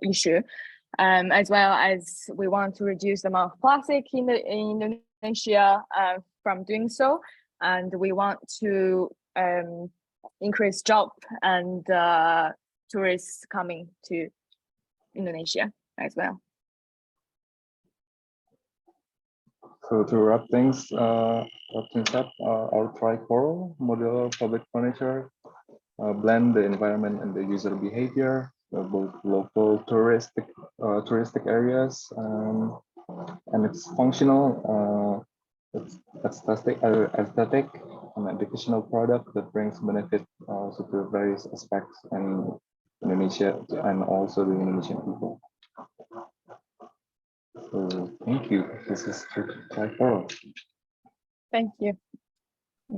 issue. As well as we want to reduce the amount of plastic in Indonesia from doing so. And we want to increase job and tourists coming to Indonesia as well. So to wrap things up, our tricoral modular public furniture blend the environment and the user behavior, both local touristic areas, and it's functional, it's aesthetic, an educational product that brings benefit to various aspects in Indonesia and also the Indonesian people. So thank you. This is tricoral. Thank you.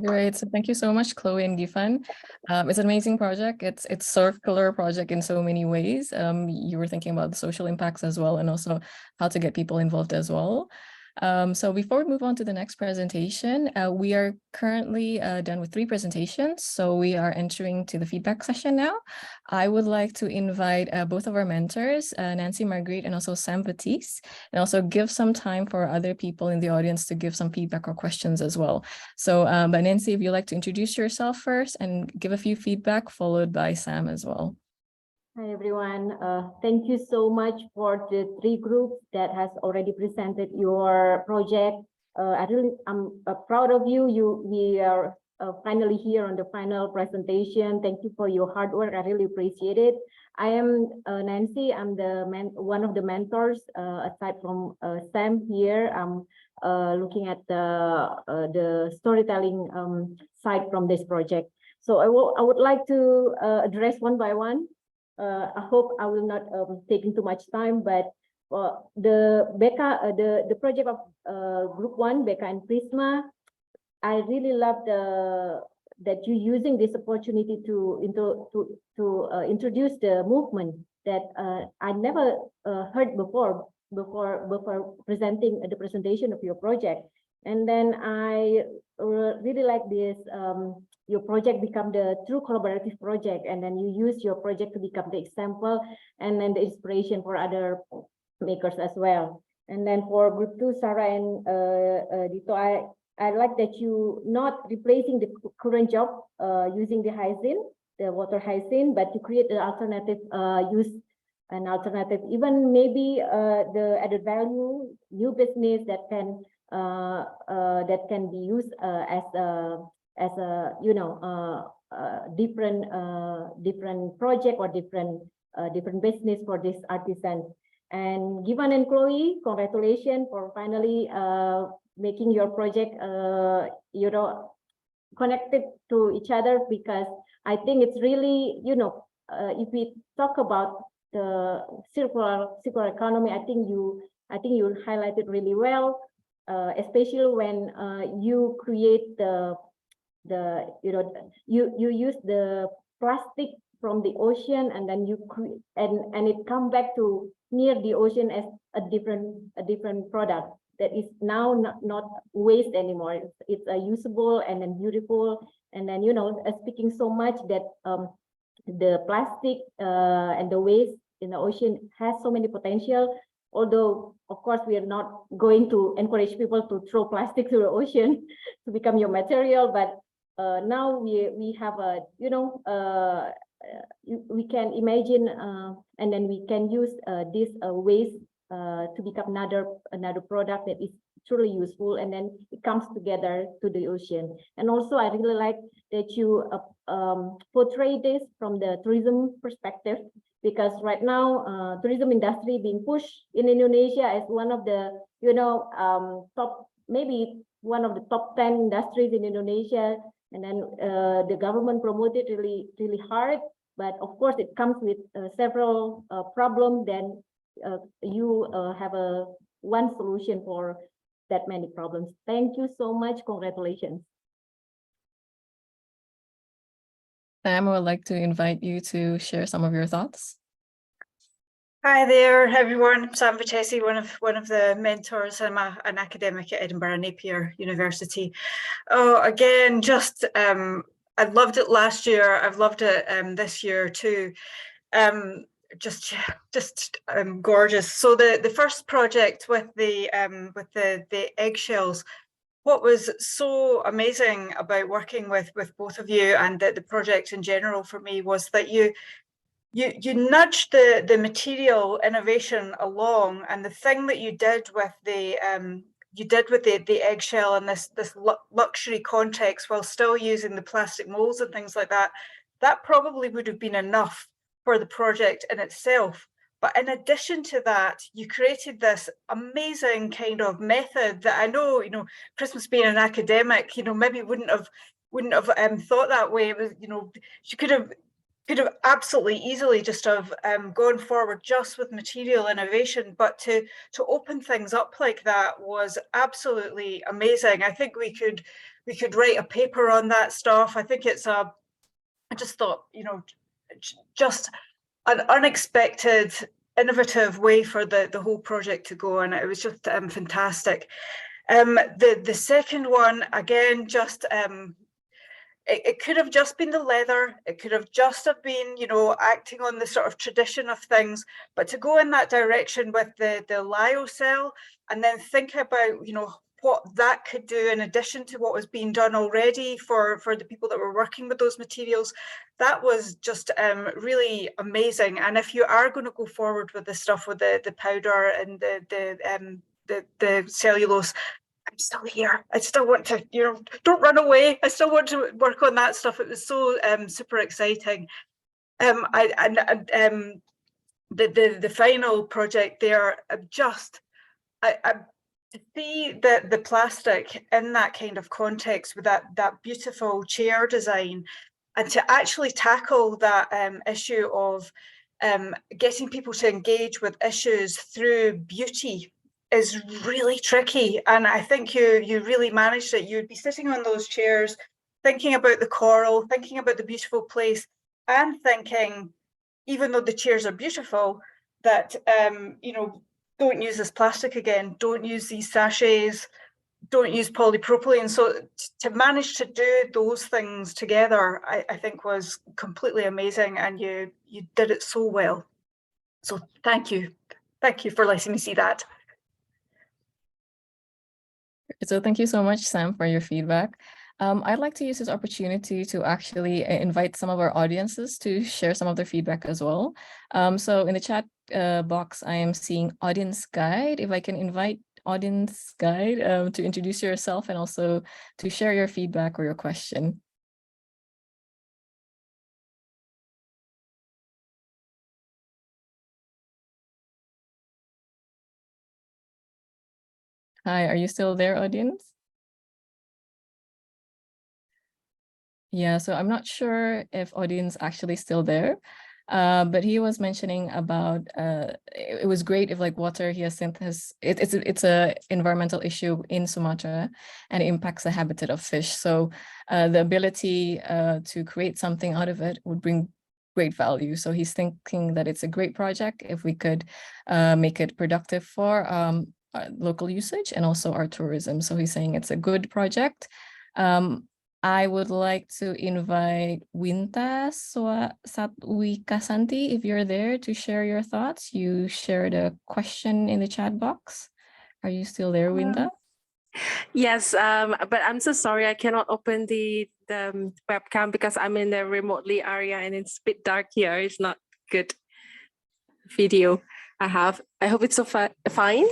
Great. So thank you so much, Chloe and Gifan. It's an amazing project. It's circular project in so many ways. You were thinking about the social impacts as well, and also how to get people involved as well. So before we move on to the next presentation, we are currently done with 3 presentations. So we are entering to the feedback session now. I would like to invite both of our mentors, Nancy Marguerite and also Sam Baptiste, and also give some time for other people in the audience to give some feedback or questions as well. So, but Nancy, if you'd like to introduce yourself first and give a few feedback, followed by Sam as well. Hi everyone, thank you so much for the 3 groups that has already presented your project. I'm proud of you. We are finally here on the final presentation. Thank you for your hard work. I really appreciate it. I am Nancy. I'm one of the mentors. Aside from Sam here, I'm looking at the storytelling side from this project. So I would like to address one by one. I hope I will not taking too much time, but the project of Group 1, Becca and Prisma, I really love that you're using this opportunity to introduce the movement that I never heard before presenting the presentation of your project. And then I really like this. Your project become the true collaborative project, and then you use your project to become the example and then the inspiration for other makers as well. And then for Group 2, Sarah and Dito, I like that you not replacing the current job using the hyacinth, the water hyacinth, but to create an alternative use, an alternative, even maybe the added value, new business that can be used as a different project or different business for this artisan. And Givan and Chloe, congratulations for finally making your project connected to each other, because I think it's really, if we talk about the circular economy, I think you highlighted really well, especially when you create you use the plastic from the ocean, and then you create and it come back to near the ocean as a different product that is now not waste anymore. It's usable and then beautiful, and then speaking so much that the plastic and the waste in the ocean has so many potential. Although of course we are not going to encourage people to throw plastic to the ocean to become your material, but now we have a we can imagine and then we can use this waste to become another product that is truly useful, and then it comes together to the ocean. And also I really like that you portray this from the tourism perspective, because right now tourism industry being pushed in Indonesia as one of the top, maybe one of the top 10 industries in Indonesia, and then the government promoted really hard, but of course it comes with several problems. Then you have one solution for that many problems. Thank you so much. Congratulations. Sam, I would like to invite you to share some of your thoughts. Hi there, everyone. I'm Sam Vitesi, one of the mentors. I'm an academic at Edinburgh Napier University. Oh, again, just I loved it last year. I've loved it this year too. Just gorgeous. So the first project with the eggshells. What was so amazing about working with both of you and the project in general for me was that you nudged the material innovation along, and the thing that you did with the eggshell in this luxury context, while still using the plastic molds and things like that, that probably would have been enough for the project in itself. But in addition to that, you created this amazing kind of method that I know, Christmas being an academic, maybe wouldn't have thought that way. It was, you could have absolutely easily just have gone forward just with material innovation, but to open things up like that was absolutely amazing. I think we could write a paper on that stuff. I think it's I just thought, just an unexpected innovative way for the whole project to go, and it was just fantastic. The second one, again, just it could have just been the leather, it could have just have been, you know, acting on the sort of tradition of things, but to go in that direction with the lyocell and then think about, you know, what that could do in addition to what was being done already for the people that were working with those materials, that was just really amazing. And if you are going to go forward with the stuff with the powder and the cellulose, I'm still here. I still want to, you know, don't run away. I still want to work on that stuff. It was so super exciting. The final project there, to see the plastic in that kind of context with that beautiful chair design, and to actually tackle that issue of getting people to engage with issues through beauty is really tricky. And I think you really managed it. You'd be sitting on those chairs, thinking about the coral, thinking about the beautiful place, and thinking, even though the chairs are beautiful, that, you know, don't use this plastic again, don't use these sachets, don't use polypropylene. So to manage to do those things together, I think was completely amazing, and you did it so well. So thank you. Thank you for letting me see that. So thank you so much, Sam, for your feedback. I'd like to use this opportunity to actually invite some of our audiences to share some of their feedback as well. So in the chat box, I am seeing Audience Guide. If I can invite Audience Guide to introduce yourself and also to share your feedback or your question. Hi, are you still there, audience? Yeah, so I'm not sure if audience actually still there, but he was mentioning about it was great if like water hyacinth it's a environmental issue in Sumatra and it impacts the habitat of fish. So the ability to create something out of it would bring great value. So he's thinking that it's a great project if we could make it productive for local usage and also our tourism. So he's saying it's a good project. I would like to invite Winta Satwikasanti, if you're there, to share your thoughts. You shared a question in the chat box. Are you still there, Winta? Yes, but I'm so sorry I cannot open the webcam because I'm in the remotely area and it's a bit dark here. It's not good video I have. I hope it's so fine.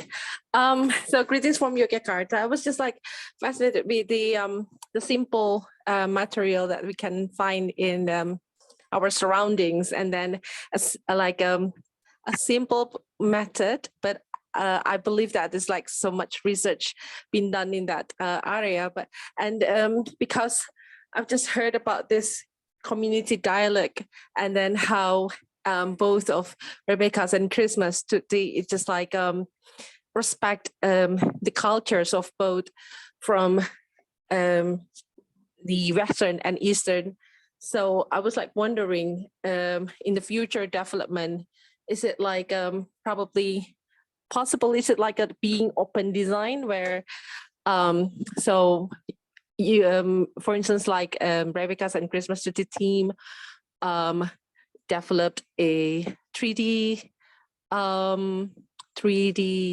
So greetings from Yogyakarta. I was just like fascinated with the simple material that we can find in our surroundings, and then a simple method, but I believe that there's like so much research being done in that area. But because I've just heard about this community dialogue, and then how both of Rebecca's and Christmas it's just like respect the cultures of both from the Western and Eastern. So I was like wondering, in the future development, is it like probably possible? Is it like a being open design where so you for instance, like Rebecca's and Christmas to the team developed a 3D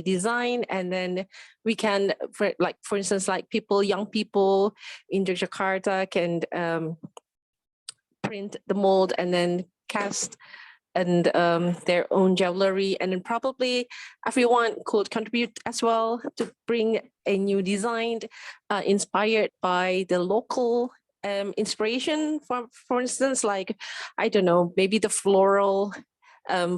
design, and then we can, for instance, like young people in Jakarta can print the mold and then cast and their own jewelry, and then probably everyone could contribute as well to bring a new design inspired by the local inspiration. For instance, like, I don't know, maybe the floral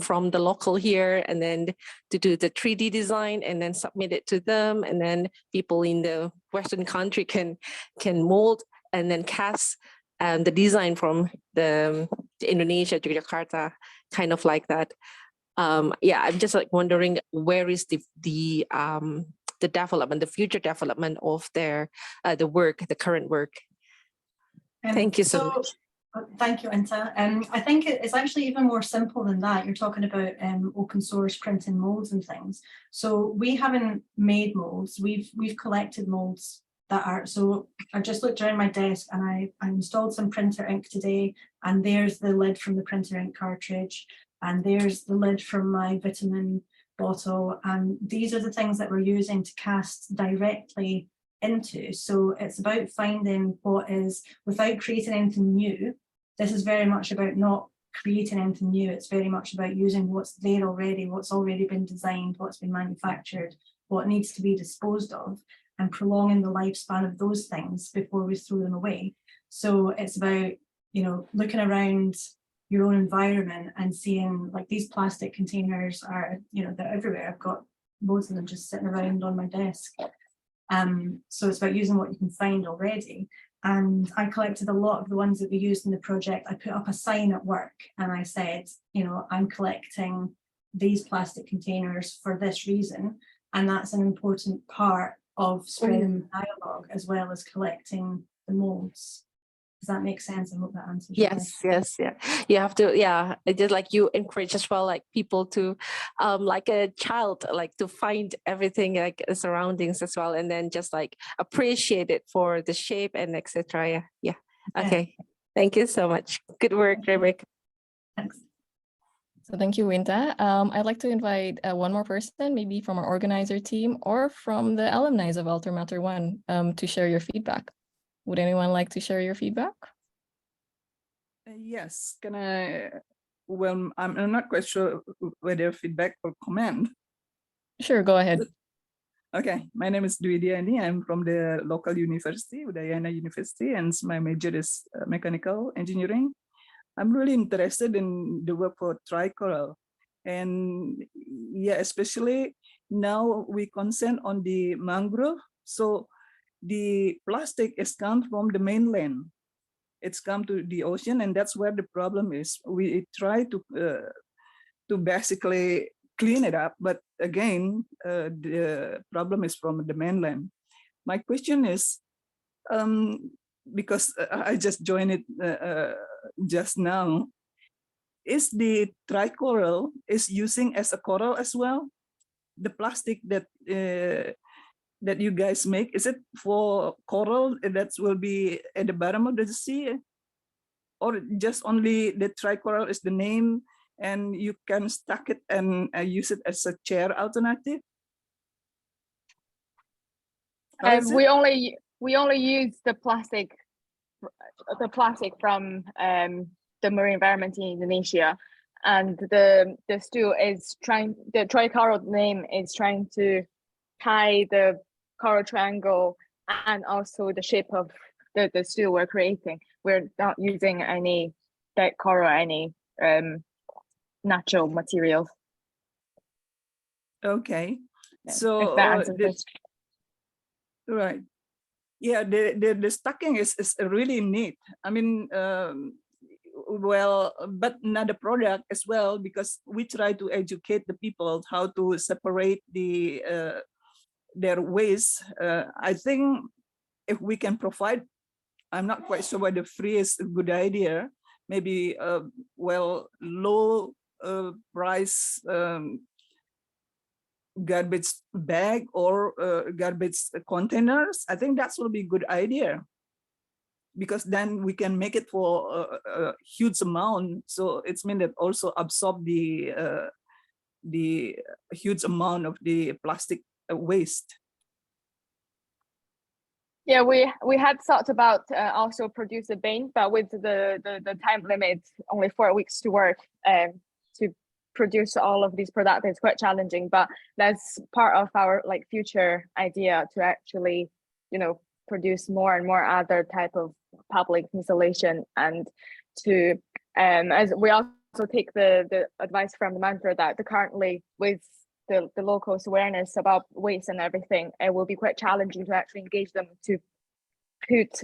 from the local here, and then to do the 3D design and then submit it to them, and then people in the Western country can mold and then cast the design from the Indonesia to Jakarta, kind of like that. Yeah, I'm just like wondering where is the development, the future development of their the current work. Thank you so much. Thank you, Inta. I think it's actually even more simple than that. You're talking about open source printing molds and things. So we haven't made molds. We've collected molds that are. So I just looked around my desk and I installed some printer ink today. And there's the lid from the printer ink cartridge. And there's the lid from my vitamin bottle. And these are the things that we're using to cast directly into. So it's about finding what is, without creating anything new. This is very much about not creating anything new. It's very much about using what's there already, what's already been designed, what's been manufactured, what needs to be disposed of, and prolonging the lifespan of those things before we throw them away. So it's about, you know, looking around your own environment and seeing, like, these plastic containers are, you know, they're everywhere. I've got loads of them just sitting around on my desk. So it's about using what you can find already. And I collected a lot of the ones that we used in the project. I put up a sign at work and I said, you know, I'm collecting these plastic containers for this reason. And that's an important part of spreading the dialogue as well as collecting the molds. Does that make sense? I hope that answers your question. Yes, yeah. You have to, yeah. It's just like you encourage as well, like people to, like a child, like to find everything, like surroundings as well, and then just like appreciate it for the shape and etc. Yeah. Okay. Thank you so much. Good work, Rebecca. Thanks. So thank you, Winta. I'd like to invite one more person, maybe from our organizer team or from the alumni of Altermatter 1 to share your feedback. Would anyone like to share your feedback? Yes, can I? Well, I'm not quite sure whether feedback or comment. Sure, go ahead. Okay, my name is Dwi Diani. I'm from the local university, Udayana University, and my major is mechanical engineering. I'm really interested in the work for tricoral. And yeah, especially now we concern on the mangrove. So the plastic is come from the mainland. It's come to the ocean, and that's where the problem is. We try to basically clean it up, but again, the problem is from the mainland. My question is, because I just joined it just now, is the tricoral is using as a coral as well? The plastic that that you guys make, is it for coral that will be at the bottom of the sea, or just only the tricoral is the name and you can stack it and use it as a chair alternative? We only use the plastic from the marine environment in Indonesia, and the stool is trying, the tricoral name is trying to tie the coral triangle and also the shape of the stool we're creating. We're not using any dead coral, any natural materials. Okay, Yeah, so if that answers this. Right. Yeah, the stacking is really neat. I mean, well, but not the product as well, because we try to educate the people how to separate the their waste. I think if we can provide, I'm not quite sure whether free is a good idea. Maybe well, low price garbage bag or garbage containers. I think that will be a good idea, because then we can make it for a huge amount. So it's mean that also absorb the huge amount of the plastic waste. Yeah, we had thought about also produce a bin, but with the time limit, only 4 weeks to work to produce all of these products, it's quite challenging. But that's part of our like future idea to actually, you know, produce more and more other type of public installation, and to as we also take the advice from the mentor that currently with the locals' awareness about waste and everything, it will be quite challenging to actually engage them to put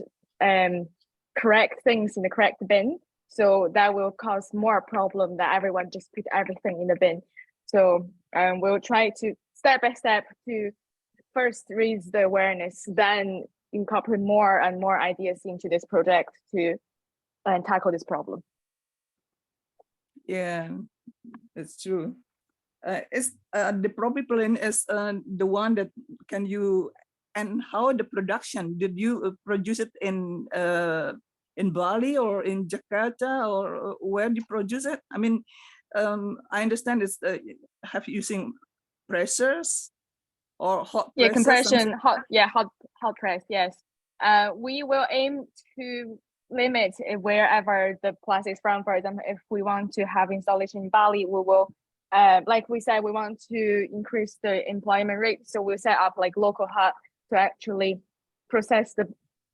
correct things in the correct bin. So that will cause more problem that everyone just put everything in the bin. So we'll try to step by step to first raise the awareness, then incorporate more and more ideas into this project to and tackle this problem. Yeah, it's true. Is the propylene is the one that can you, and how the production, did you produce it in Bali or in Jakarta, or where do you produce it? I mean, I understand it's have using pressers or hot Yeah, presses. compression, hot press, yes. We will aim to limit wherever the plastic is from. For example, if we want to have installation in Bali, we will, like we said, we want to increase the employment rate. So we'll set up like local hub to actually process the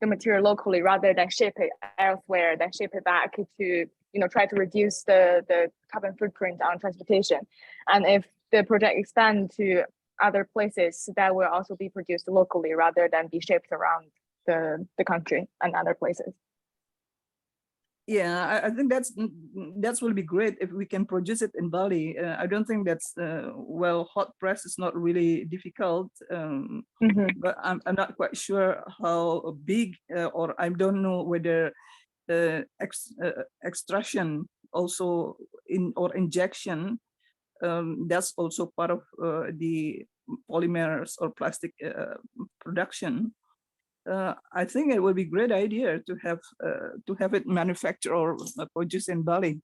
material locally rather than ship it elsewhere, then ship it back to, try to reduce the carbon footprint on transportation. And if the project expands to other places, that will also be produced locally rather than be shipped around the country and other places. Yeah, I think that's will be great if we can produce it in Bali. I don't think that's well, hot press is not really difficult, but I'm not quite sure how big, or I don't know whether extraction also or injection, that's also part of the polymers or plastic production. I think it would be a great idea to have it manufactured or produced in Bali.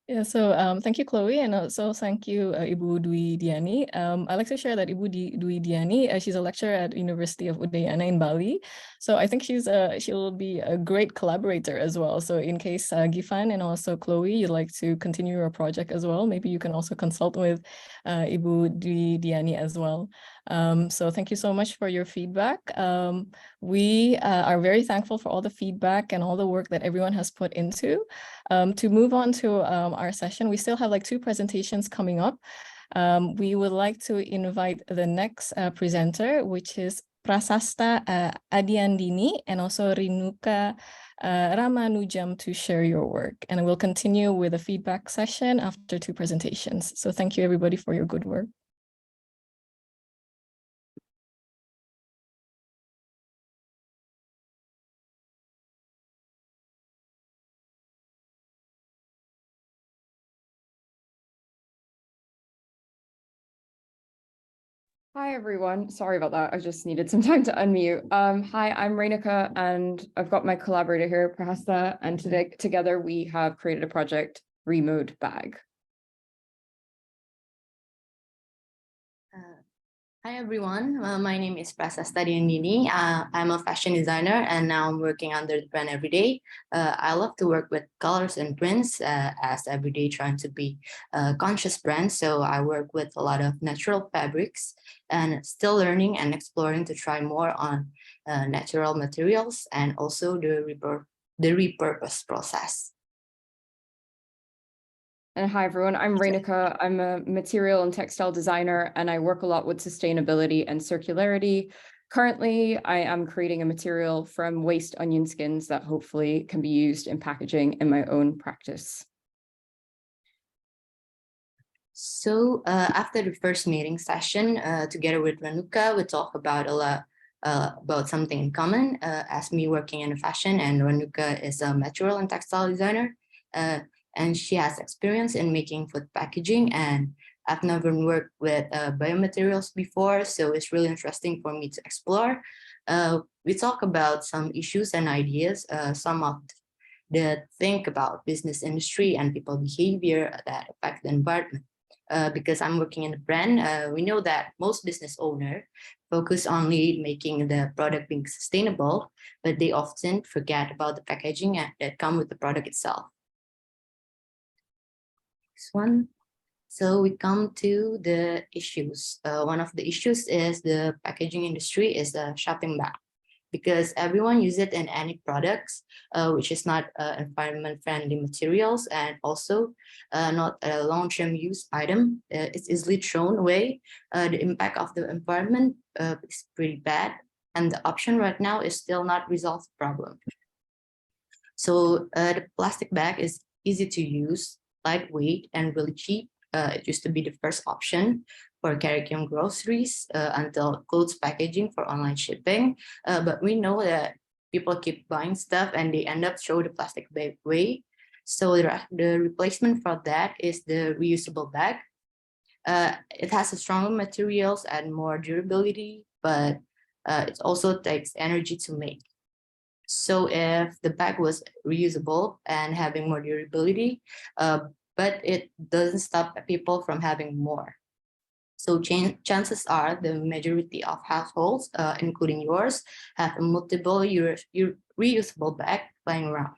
Yeah, so thank you, Chloe, and also thank you, Ibu Dwi Diani. I'd like to share that Ibu Dwi Diani, she's a lecturer at University of Udayana in Bali. So I think she'll be a great collaborator as well. So in case Gifan and also Chloe, you'd like to continue your project as well, maybe you can also consult with Ibu Dwi Diani as well. So thank you so much for your feedback. We are very thankful for all the feedback and all the work that everyone has put into. To move on to our session, we still have like 2 presentations coming up. We would like to invite the next presenter, which is Prasasta Adiandini and also Rinuka Ramanujam, to share your work. And we'll continue with a feedback session after 2 presentations. So thank you everybody for your good work. Hi, everyone. Sorry about that. I just needed some time to unmute. Hi, I'm Rainika, and I've got my collaborator here, Prahasta, and together we have created a project, Remode Bag. Hi, everyone. My name is Prasasta Diandini. I'm a fashion designer, and now I'm working under the brand Everyday. I love to work with colors and prints as Everyday trying to be a conscious brand. So I work with a lot of natural fabrics and still learning and exploring to try more on natural materials and also the repurpose process. And hi, everyone. I'm Rainika. I'm a material and textile designer, and I work a lot with sustainability and circularity. Currently, I am creating a material from waste onion skins that hopefully can be used in packaging in my own practice. So after the first meeting session, together with Ranuka, we talk about a lot about something in common. As me working in fashion, and Ranuka is a material and textile designer. And she has experience in making food packaging, and I've never worked with biomaterials before, so it's really interesting for me to explore. We talk about some issues and ideas, some of the think about business industry and people behavior that affect the environment. Because I'm working in a brand, we know that most business owners focus only making the product being sustainable, but they often forget about the packaging that come with the product itself. One. So we come to the issues. One of the issues is the packaging industry is a shopping bag, because everyone uses it in any products, which is not environment-friendly materials, and also not a long-term use item. It's easily thrown away. The impact of the environment is pretty bad, and the option right now is still not resolved the problem. So the plastic bag is easy to use, lightweight, and really cheap. It used to be the first option for carrying groceries until clothes packaging for online shipping. But we know that people keep buying stuff and they end up throw the plastic bag away. So the replacement for that is the reusable bag. It has a stronger materials and more durability, but it also takes energy to make. So if the bag was reusable and having more durability, but it doesn't stop people from having more. So chances are the majority of households, including yours, have a multiple reusable bag lying around.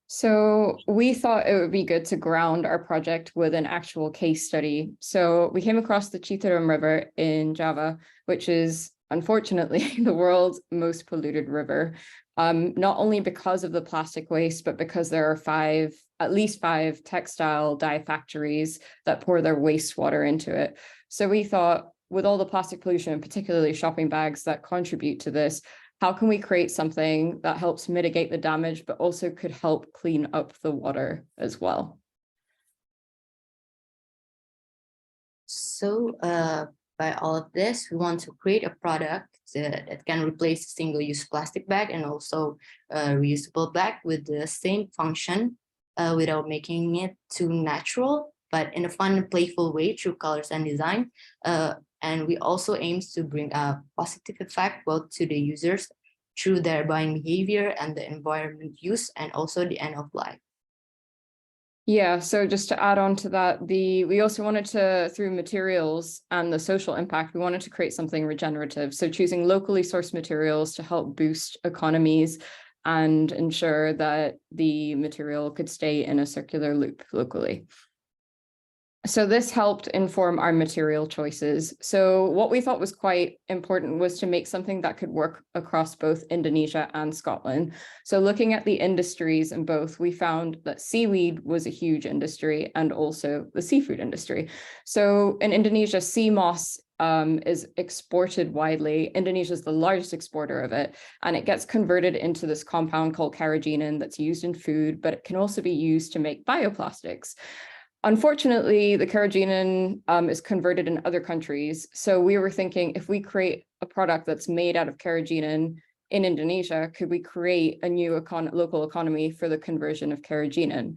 So we thought it would be good to ground our project with an actual case study. So we came across the Citarum River in Java, which is unfortunately the world's most polluted river, not only because of the plastic waste, but because there are at least five textile dye factories that pour their wastewater into it. So we thought, with all the plastic pollution, particularly shopping bags that contribute to this, how can we create something that helps mitigate the damage, but also could help clean up the water as well? So by all of this, we want to create a product that can replace a single-use plastic bag and also a reusable bag with the same function without making it too natural, but in a fun and playful way through colors and design. And we also aim to bring a positive effect both to the users through their buying behavior and the environment use and also the end of life. Yeah, so just to add on to that, we also wanted to, through materials and the social impact, we wanted to create something regenerative. So choosing locally sourced materials to help boost economies and ensure that the material could stay in a circular loop locally. So this helped inform our material choices. So what we thought was quite important was to make something that could work across both Indonesia and Scotland. So looking at the industries in both, we found that seaweed was a huge industry and also the seafood industry. So in Indonesia, sea moss is exported widely. Indonesia is the largest exporter of it, and it gets converted into this compound called carrageenan that's used in food, but it can also be used to make bioplastics. Unfortunately, the carrageenan is converted in other countries. So we were thinking, if we create a product that's made out of carrageenan in Indonesia, could we create a new local economy for the conversion of carrageenan?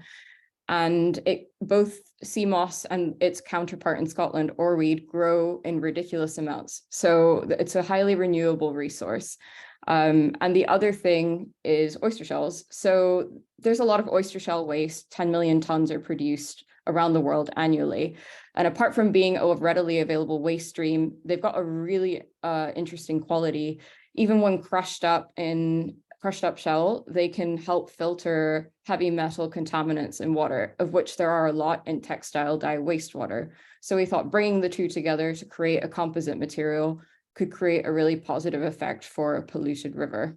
And both sea moss and its counterpart in Scotland, oarweed, grow in ridiculous amounts. So it's a highly renewable resource. And the other thing is oyster shells. So there's a lot of oyster shell waste. 10 million tons are produced around the world annually. And apart from being a readily available waste stream, they've got a really interesting quality. Even when crushed up shell, they can help filter heavy metal contaminants in water, of which there are a lot in textile dye wastewater. So we thought bringing the two together to create a composite material could create a really positive effect for a polluted river.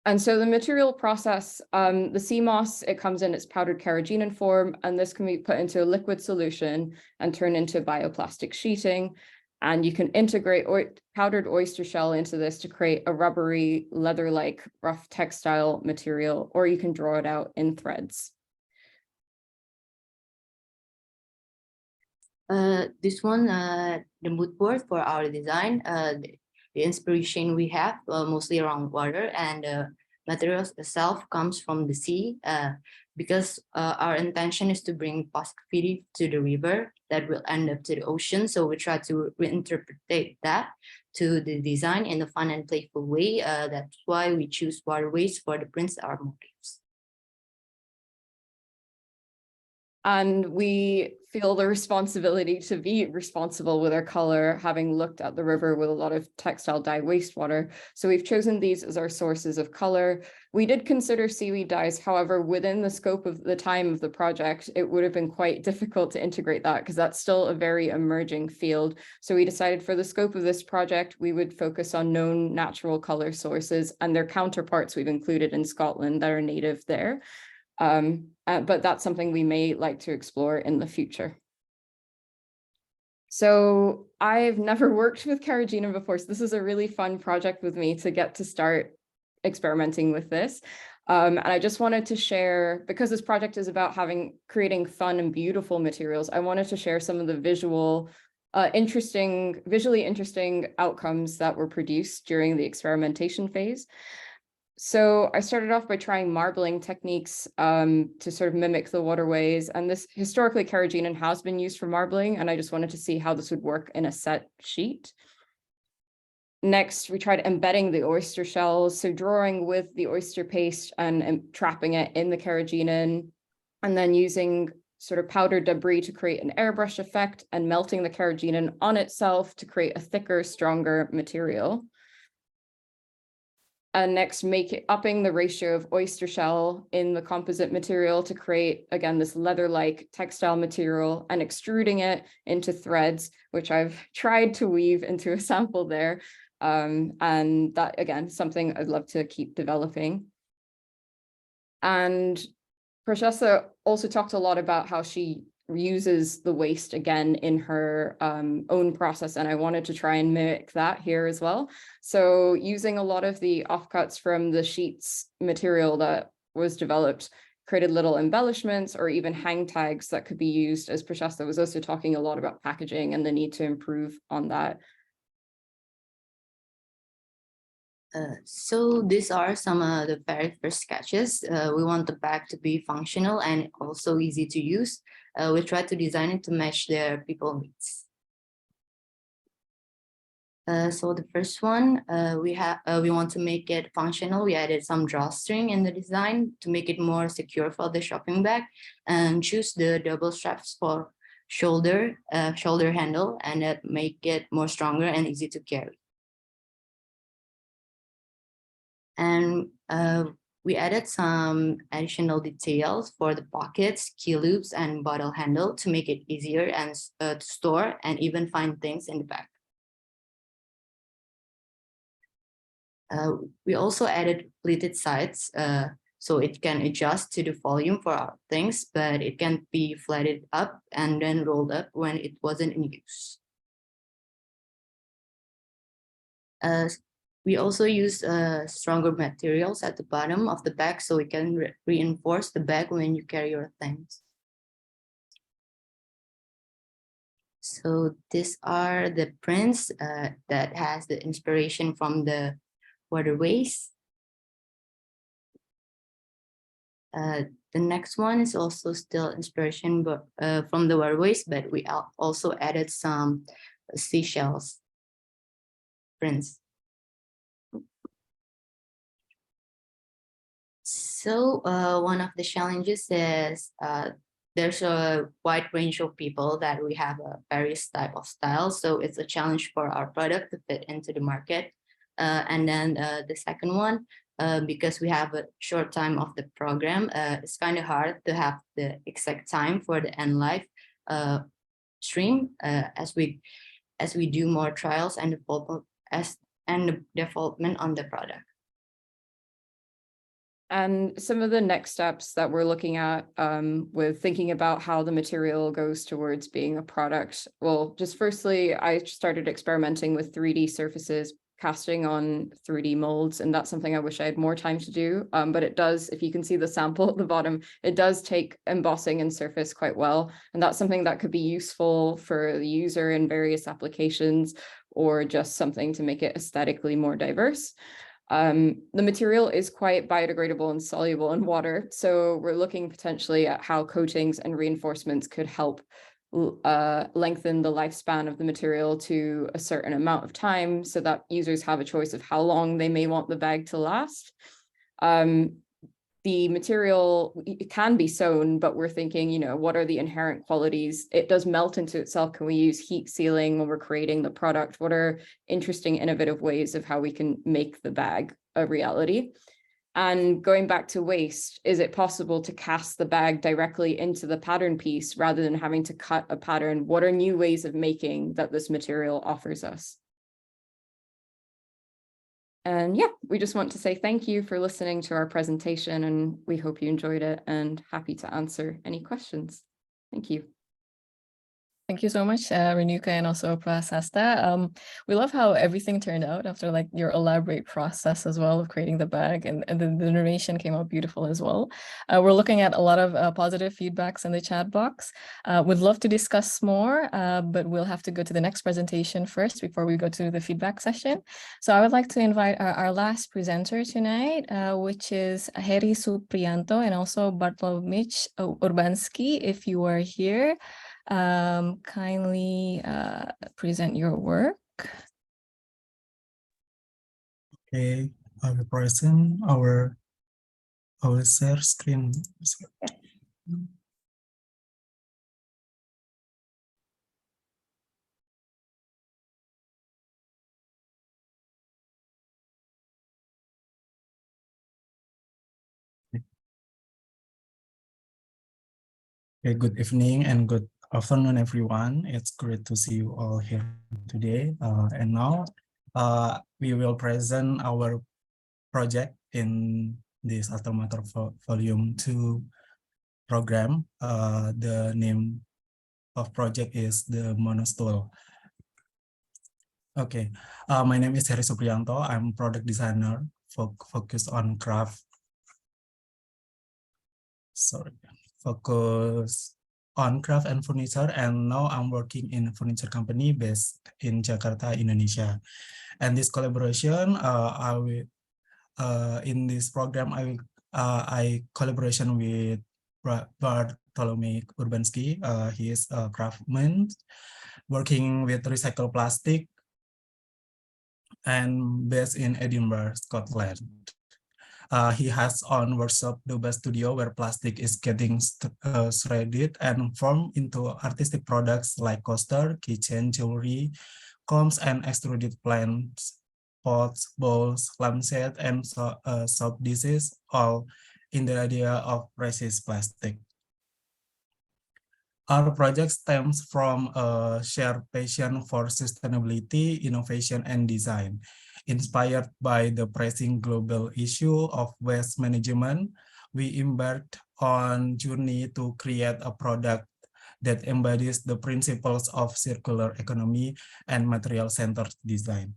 And so the material process, the sea moss, it comes in its powdered carrageenan form, and this can be put into a liquid solution and turned into bioplastic sheeting. And you can integrate powdered oyster shell into this to create a rubbery, leather-like rough textile material, or you can draw it out in threads. This one, the mood board for our design, the inspiration we have mostly around water, and materials itself comes from the sea, because our intention is to bring positivity to the river that will end up to the ocean. So we try to reinterpret that to the design in a fun and playful way. That's why we choose waterways for the prints our motifs. And we feel the responsibility to be responsible with our color, having looked at the river with a lot of textile dye wastewater. So we've chosen these as our sources of color. We did consider seaweed dyes. However, within the scope of the time of the project, it would have been quite difficult to integrate that because that's still a very emerging field. So we decided for the scope of this project, we would focus on known natural color sources and their counterparts we've included in Scotland that are native there. But that's something we may like to explore in the future. So I've never worked with carrageenan before, so this is a really fun project with me to get to start experimenting with this. And I just wanted to share, because this project is about creating fun and beautiful materials, I wanted to share some of the visual visually interesting outcomes that were produced during the experimentation phase. So I started off by trying marbling techniques to sort of mimic the waterways. And this historically carrageenan has been used for marbling, and I just wanted to see how this would work in a set sheet. Next, we tried embedding the oyster shells, so drawing with the oyster paste and trapping it in the carrageenan, and then using sort of powdered debris to create an airbrush effect and melting the carrageenan on itself to create a thicker, stronger material. And next, upping the ratio of oyster shell in the composite material to create, again, this leather-like textile material, and extruding it into threads, which I've tried to weave into a sample there. And that, again, something I'd love to keep developing. And Processa also talked a lot about how she uses the waste again in her own process, and I wanted to try and mimic that here as well. So using a lot of the offcuts from the sheets material that was developed, created little embellishments or even hang tags that could be used, as Processa was also talking a lot about packaging and the need to improve on that. So these are some of the very first sketches. We want the bag to be functional and also easy to use. We try to design it to match their people needs. So the first one, we want to make it functional. We added some drawstring in the design to make it more secure for the shopping bag, and choose the double straps for shoulder handle, and that make it more stronger and easy to carry. And we added some additional details for the pockets, key loops, and bottle handle to make it easier and to store and even find things in the bag. We also added pleated sides so it can adjust to the volume for our things, but it can be flattened up and then rolled up when it wasn't in use. We also use stronger materials at the bottom of the bag so it can reinforce the bag when you carry your things. So these are the prints that has the inspiration from the waterways. The next one is also still inspiration from the waterways, but we also added some seashells prints. So one of the challenges is there's a wide range of people that we have a various type of styles. So it's a challenge for our product to fit into the market. And then the second one, because we have a short time of the program, it's kind of hard to have the exact time for the end life stream as we do more trials and development on the product. And some of the next steps that we're looking at with thinking about how the material goes towards being a product. Well, just firstly, I started experimenting with 3D surfaces, casting on 3D molds, and that's something I wish I had more time to do. But it does, if you can see the sample at the bottom, it does take embossing and surface quite well. And that's something that could be useful for the user in various applications, or just something to make it aesthetically more diverse. The material is quite biodegradable and soluble in water, so we're looking potentially at how coatings and reinforcements could help lengthen the lifespan of the material to a certain amount of time so that users have a choice of how long they may want the bag to last. The material, it can be sewn, but we're thinking, you know, what are the inherent qualities? It does melt into itself. Can we use heat sealing when we're creating the product? What are interesting, innovative ways of how we can make the bag a reality? And going back to waste, is it possible to cast the bag directly into the pattern piece rather than having to cut a pattern? What are new ways of making that this material offers us? And yeah, we just want to say thank you for listening to our presentation, and we hope you enjoyed it, and happy to answer any questions. Thank you. Thank you so much, Renuka and also Prasasta. We love how everything turned out after like your elaborate process as well of creating the bag, and the narration came out beautiful as well. We're looking at a lot of positive feedbacks in the chat box. We'd love to discuss more, but we'll have to go to the next presentation first before we go to the feedback session. So I would like to invite our last presenter tonight, which is Heri Supriyanto and also Bartlomiej Urbanski. If you are here, kindly present your work. Okay, I will present our share screen. Okay, good evening and good afternoon, everyone. It's great to see you all here today. And now we will present our project in this Altermatter Volume 2 program. The name of project is the Monostool. Okay, my name is Heri Supriyanto. I'm product designer focused on craft. Focus on craft and furniture, and now I'm working in a furniture company based in Jakarta, Indonesia. And this collaboration, in this program, I collaboration with Bartlomiej Urbanski. He is a craftsman working with recycled plastic and based in Edinburgh, Scotland. He has on workshop Duba Studio where plastic is getting shredded and formed into artistic products like coaster, kitchen, jewelry, combs, and extruded plants, pots, bowls, lampshades, and soap dishes, all in the idea of precious plastic. Our project stems from a shared passion for sustainability, innovation, and design. Inspired by the pressing global issue of waste management, we embarked on a journey to create a product that embodies the principles of circular economy and material-centered design.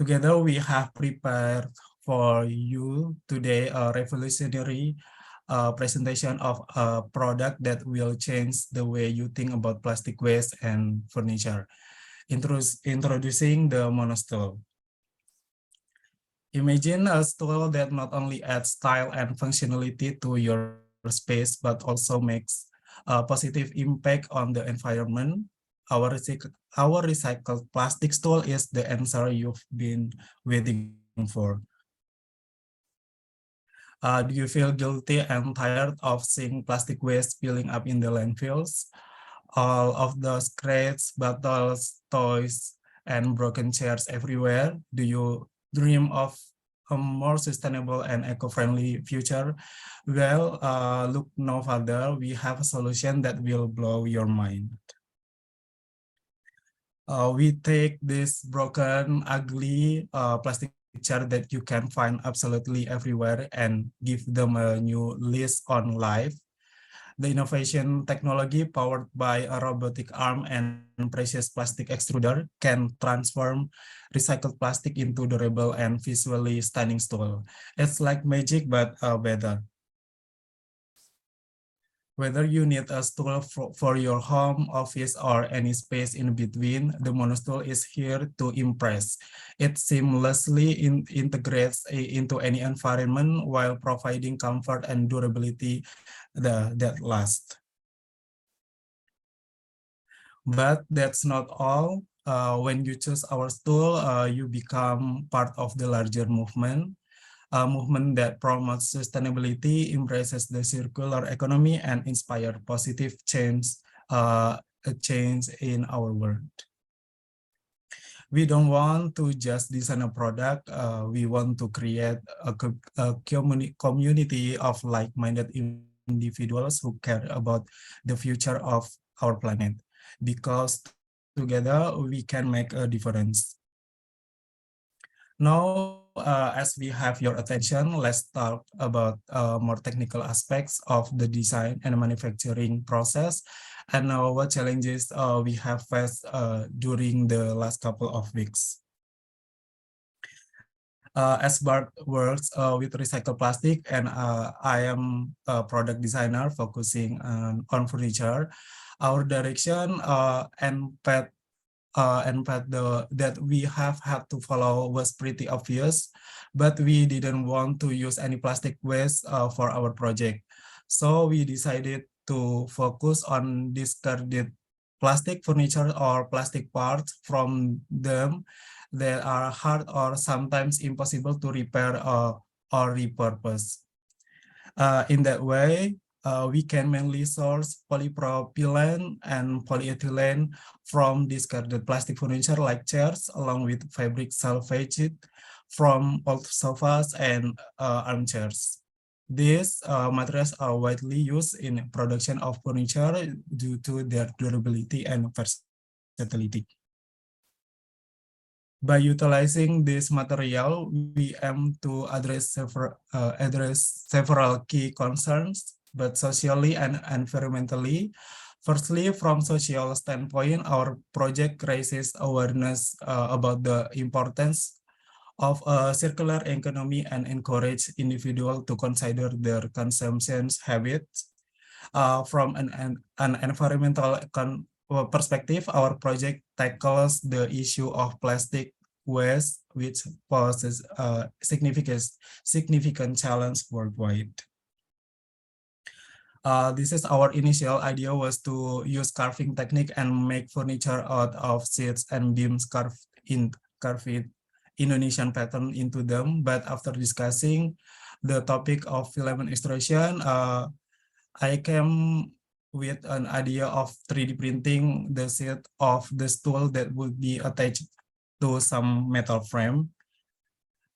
Together, we have prepared for you today a revolutionary presentation of a product that will change the way you think about plastic waste and furniture. Introducing the Monostool. Imagine a stool that not only adds style and functionality to your space, but also makes a positive impact on the environment. Our recycled plastic stool is the answer you've been waiting for. Do you feel guilty and tired of seeing plastic waste piling up in the landfills? All of those crates, bottles, toys, and broken chairs everywhere. Do you dream of a more sustainable and eco-friendly future? Well, look no further. We have a solution that will blow your mind. We take this broken, ugly plastic chair that you can find absolutely everywhere and give them a new lease on life. The innovation technology powered by a robotic arm and precious plastic extruder can transform recycled plastic into durable and visually stunning stool. It's like magic, but better. Whether you need a stool for your home, office, or any space in between, the Monostool is here to impress. It seamlessly integrates into any environment while providing comfort and durability that last. But that's not all. When you choose our stool, you become part of the larger movement. A movement that promotes sustainability, embraces the circular economy, and inspires positive change, in our world. We don't want to just design a product. We want to create a community of like-minded individuals who care about the future of our planet, because together we can make a difference. Now, as we have your attention, let's talk about more technical aspects of the design and manufacturing process, and what challenges we have faced during the last couple of weeks. As Bart works with recycled plastic, and I am a product designer focusing on furniture, our direction and path that we have had to follow was pretty obvious, but we didn't want to use any plastic waste for our project. So we decided to focus on discarded plastic furniture or plastic parts from them that are hard or sometimes impossible to repair or repurpose. In that way, we can mainly source polypropylene and polyethylene from discarded plastic furniture like chairs, along with fabric salvaged from old sofas and armchairs. These materials are widely used in production of furniture due to their durability and versatility. By utilizing this material, we aim to address several key concerns, but socially and environmentally. Firstly, from social standpoint, our project raises awareness about the importance of a circular economy and encourage individuals to consider their consumption habits. From an environmental perspective, our project tackles the issue of plastic waste, which poses a significant challenge worldwide. This is our initial idea, was to use carving technique and make furniture out of sheets and beams carved Indonesian pattern into them. But after discussing the topic of filament extrusion, I came with an idea of 3D printing the sheet of the stool that would be attached to some metal frame.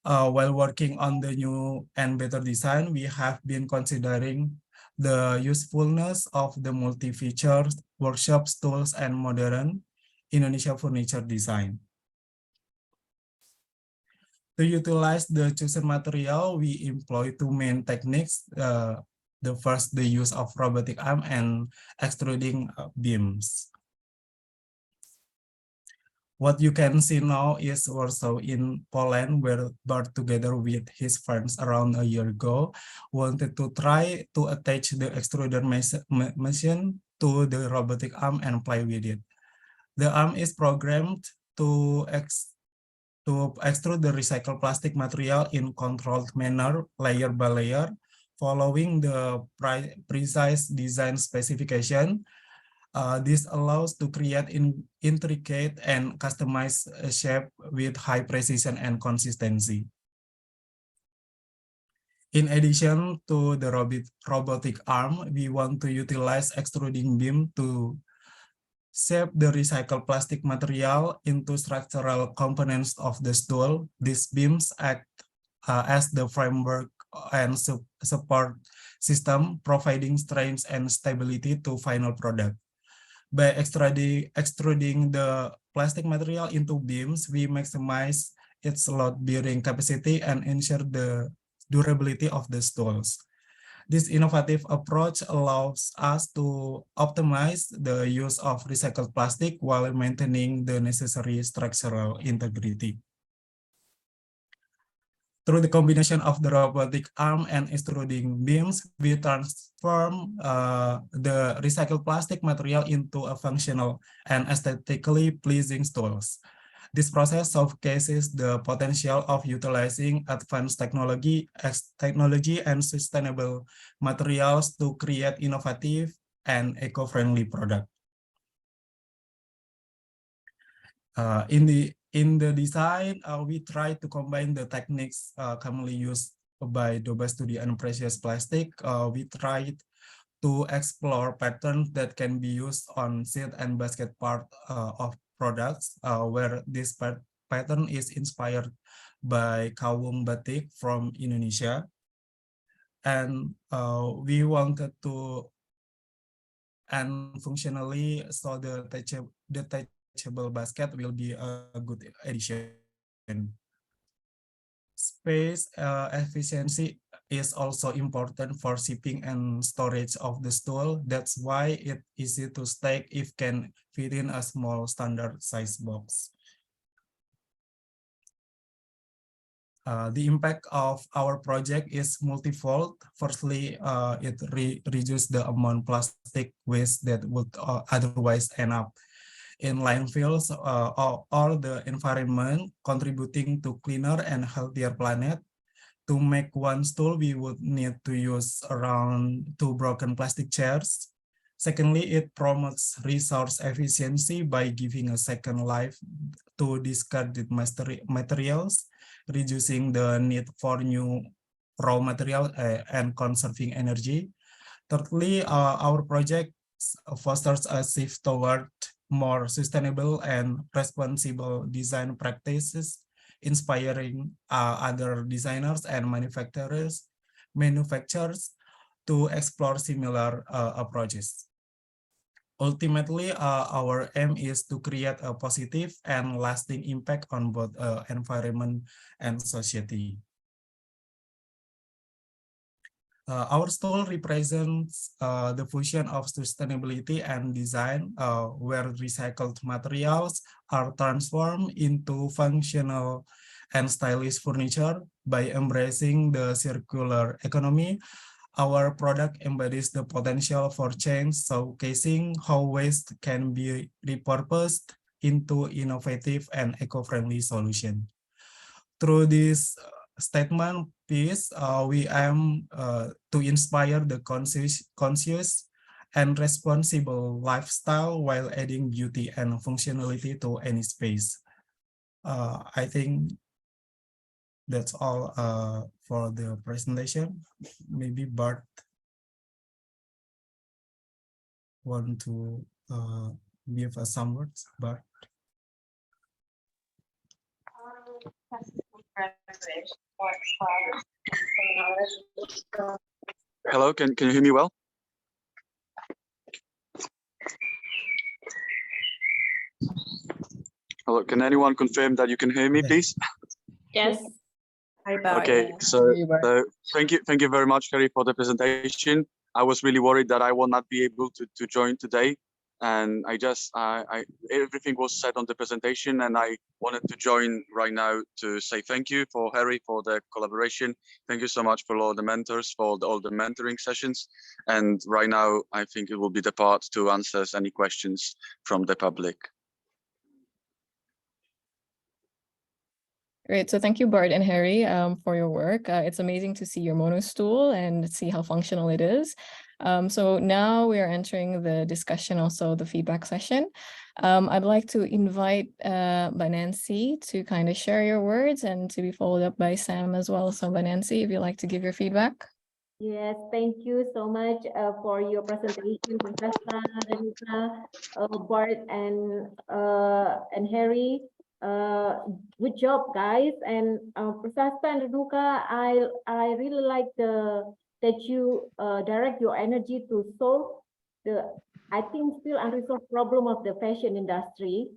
While working on the new and better design, we have been considering the usefulness of the multi-feature workshop tools and modern Indonesia furniture design. To utilize the chosen material, we employ two main techniques. The first, the use of robotic arm and extruding beams. What you can see now is Warsaw in Poland, where Bart, together with his friends around a year ago, wanted to try to attach the extruder machine to the robotic arm and play with it. The arm is programmed to extrude the recycled plastic material in controlled manner, layer by layer, following the precise design specification. This allows to create intricate and customized shape with high precision and consistency. In addition to the robotic arm, we want to utilize extruding beam to shape the recycled plastic material into structural components of the stool. These beams act as the framework and support system, providing strength and stability to final product. By extruding the plastic material into beams, we maximize its load-bearing capacity and ensure the durability of the stools. This innovative approach allows us to optimize the use of recycled plastic while maintaining the necessary structural integrity. Through the combination of the robotic arm and extruding beams, we transform the recycled plastic material into a functional and aesthetically pleasing stools. This process showcases the potential of utilizing advanced technology and sustainable materials to create innovative and eco-friendly products. In the design, we try to combine the techniques commonly used by Doba Studio and Precious Plastic. We tried to explore patterns that can be used on seat and basket part of products, where this pattern is inspired by Kawung Batik from Indonesia. And we wanted to functionally, so the detachable basket will be a good addition. Space efficiency is also important for shipping and storage of the stool. That's why it's easy to stack if can fit in a small standard size box. The impact of our project is multifold. Firstly, it reduces the amount of plastic waste that would otherwise end up in landfills or the environment, contributing to cleaner and healthier planet. To make one stool, we would need to use around 2 broken plastic chairs. Secondly, it promotes resource efficiency by giving a second life to discarded materials, reducing the need for new raw material and conserving energy. Thirdly, our project fosters a shift toward more sustainable and responsible design practices, inspiring other designers and manufacturers to explore similar approaches. Ultimately, our aim is to create a positive and lasting impact on both environment and society. Our stool represents the fusion of sustainability and design, where recycled materials are transformed into functional and stylish furniture. By embracing the circular economy, our product embodies the potential for change, showcasing how waste can be repurposed into innovative and eco-friendly solutions. Through this statement piece, we aim to inspire the conscious and responsible lifestyle while adding beauty and functionality to any space. I think that's all for the presentation. Maybe Bart want to give us some words, Bart. Hello, can you hear me well? Hello, can anyone confirm that you can hear me, please? Yes. Okay, so thank you very much, Harry, for the presentation. I was really worried that I will not be able to join today, and everything was said on the presentation, and I wanted to join right now to say thank you for Harry for the collaboration. Thank you so much for all the mentors for all the mentoring sessions, and right now I think it will be the part to answer any questions from the public. Great. So thank you, Bart and Harry, for your work. It's amazing to see your mono stool and see how functional it is. So now we are entering the discussion, also the feedback session. I'd like to invite by Nancy to kind of share your words and to be followed up by Sam as well. So by Nancy, if you'd like to give your feedback. Yes, thank you so much for your presentation, Professor Renuka, Bart, and Harry. Good job, guys. And Professor and Renuka, I really like that you direct your energy to solve the, I think, still unresolved problem of the fashion industry.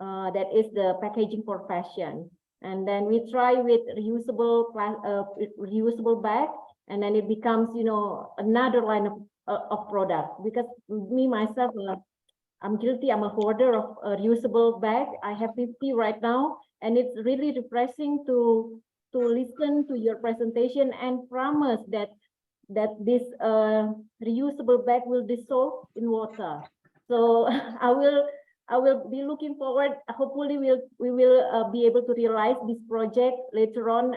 That is the packaging for fashion. And then we try with reusable bag, and then it becomes, you know, another line of product. Because me myself, I'm guilty. I'm a hoarder of a reusable bag. I have 50 right now, and it's really refreshing to listen to your presentation and promise that this reusable bag will dissolve in water. So I will be looking forward. Hopefully, we will be able to realize this project later on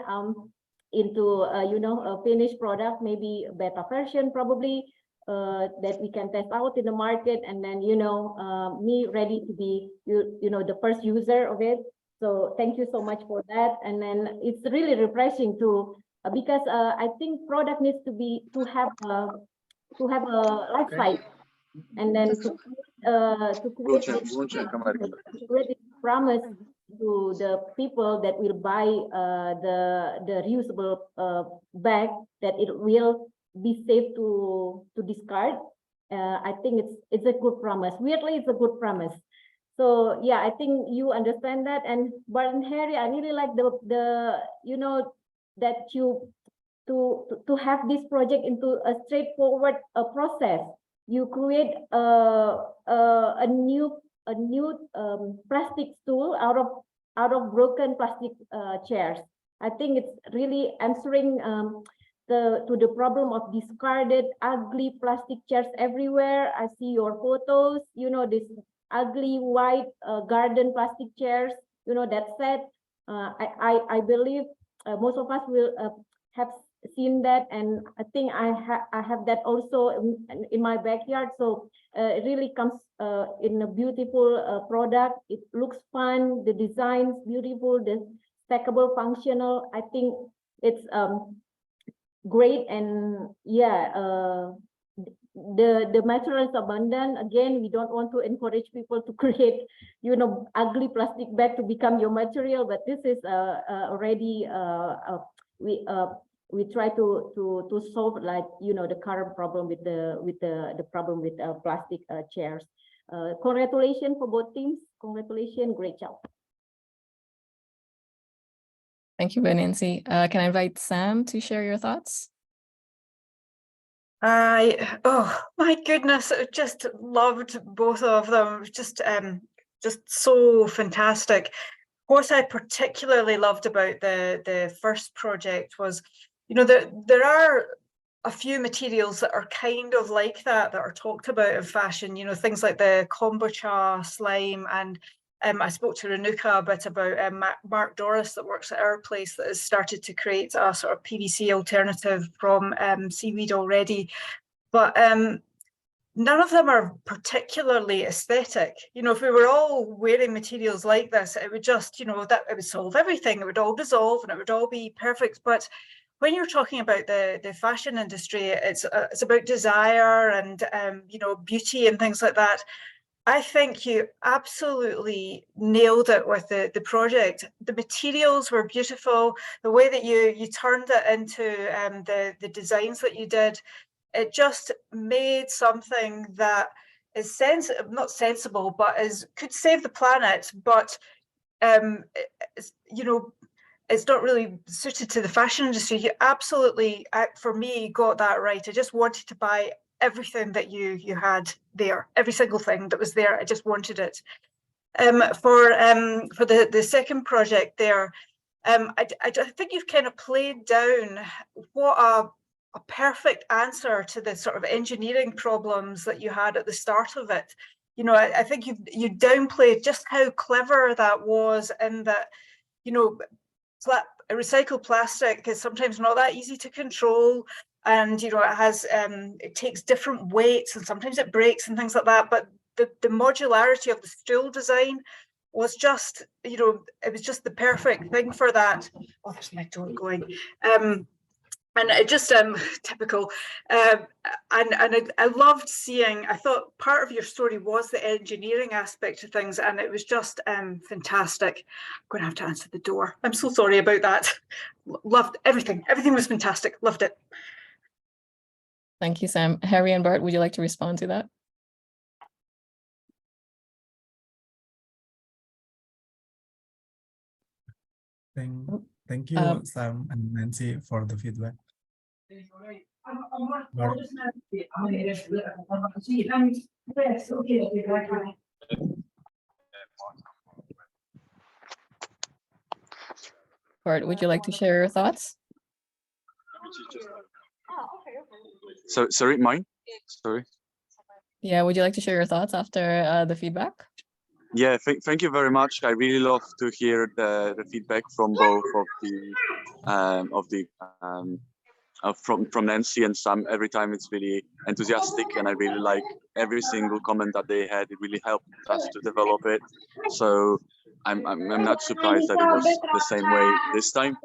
into a finished product, maybe a beta version probably. That we can test out in the market, and then me ready to be the first user of it. So thank you so much for that. And then it's really refreshing to because I think product needs to have a life cycle, and then to create promise to the people that will buy the reusable bag, that it will be safe to discard. I think it's a good promise. Weirdly, it's a good promise. So yeah, I think you understand that. And Bart and Harry, I really like the that you to have this project into a straightforward process. You create a new plastic stool out of broken plastic chairs. I think it's really answering to the problem of discarded ugly plastic chairs everywhere. I see your photos, you know, this ugly white garden plastic chairs, you know, that set. I believe most of us will have seen that, and I think I have that also in my backyard. So it really comes in a beautiful product. It looks fun, the design's beautiful, the stackable, functional. I think it's great, and yeah, the material is abundant. Again, we don't want to encourage people to create, you know, ugly plastic bag to become your material, but this is already we try to solve, like, you know, the current problem with the problem with plastic chairs. Congratulations for both teams. Congratulations, great job. Thank you, Nancy. Can I invite Sam to share your thoughts? Oh my goodness, I just loved both of them. Just so fantastic. What I particularly loved about the first project was, you know, there are a few materials that are kind of like that are talked about in fashion, you know, things like the kombucha slime, and I spoke to Renuka a bit about Mark Doris that works at our place that has started to create a sort of PVC alternative from seaweed already. But none of them are particularly aesthetic. You know, if we were all wearing materials like this, it would just, you know, that it would solve everything. It would all dissolve and it would all be perfect. But when you're talking about the fashion industry, it's about desire and you know, beauty and things like that. I think you absolutely nailed it with the project. The materials were beautiful. The way that you turned it into the designs that you did, it just made something that is not sensible, but could save the planet, but you know, it's not really suited to the fashion industry. You absolutely, for me, got that right. I just wanted to buy everything that you had there, every single thing that was there. I just wanted it. For the second project there, I think you've kind of played down what a perfect answer to the sort of engineering problems that you had at the start of it. You know, I think you downplayed just how clever that was, and that, you know, recycled plastic is sometimes not that easy to control, and, you know, it takes different weights, and sometimes it breaks and things like that. But the modularity of the stool design was just, you know, it was just the perfect thing for that. Oh, there's my door going. And it just typical, and I loved seeing. I thought part of your story was the engineering aspect of things, and it was just fantastic. I'm going to have to answer the door. I'm so sorry about that. Loved everything. Everything was fantastic. Loved it. Thank you, Sam. Harry and Bart, would you like to respond to that? Thank you, Sam and Nancy, for the feedback. Bart, would you like to share your thoughts? So, sorry, mine? Sorry. Yeah, would you like to share your thoughts after the feedback? Yeah, thank you very much. I really love to hear the feedback from both from Nancy and Sam. Every time it's really enthusiastic, and I really like every single comment that they had. It really helped us to develop it. So I'm not surprised that it was the same way this time.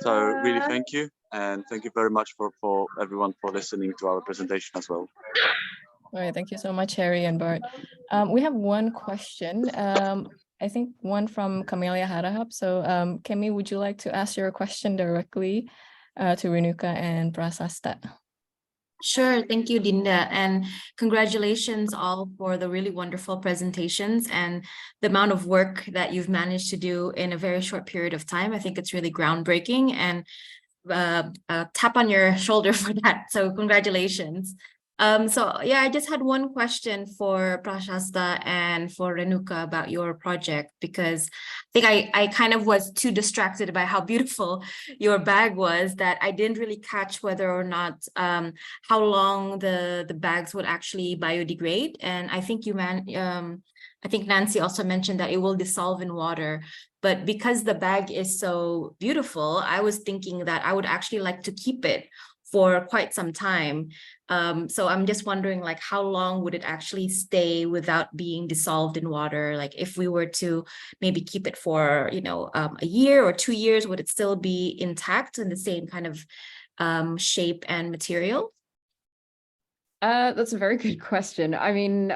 So really thank you, and thank you very much for everyone for listening to our presentation as well. All right, thank you so much, Harry and Bart. We have one question. I think one from Camelia Harahap. So Kemi, would you like to ask your question directly to Renuka and Prasasta? Sure. Thank you, Dinda. And congratulations all for the really wonderful presentations and the amount of work that you've managed to do in a very short period of time. I think it's really groundbreaking, and tap on your shoulder for that. So congratulations. So yeah, I just had one question for Prashasta and for Renuka about your project, because I think I kind of was too distracted by how beautiful your bag was that I didn't really catch whether or not how long the bags would actually biodegrade. And I think I think Nancy also mentioned that it will dissolve in water. But because the bag is so beautiful, I was thinking that I would actually like to keep it for quite some time. So I'm just wondering, like, how long would it actually stay without being dissolved in water? Like, if we were to maybe keep it for, you know, a year or 2 years, would it still be intact in the same kind of shape and material? That's a very good question. I mean,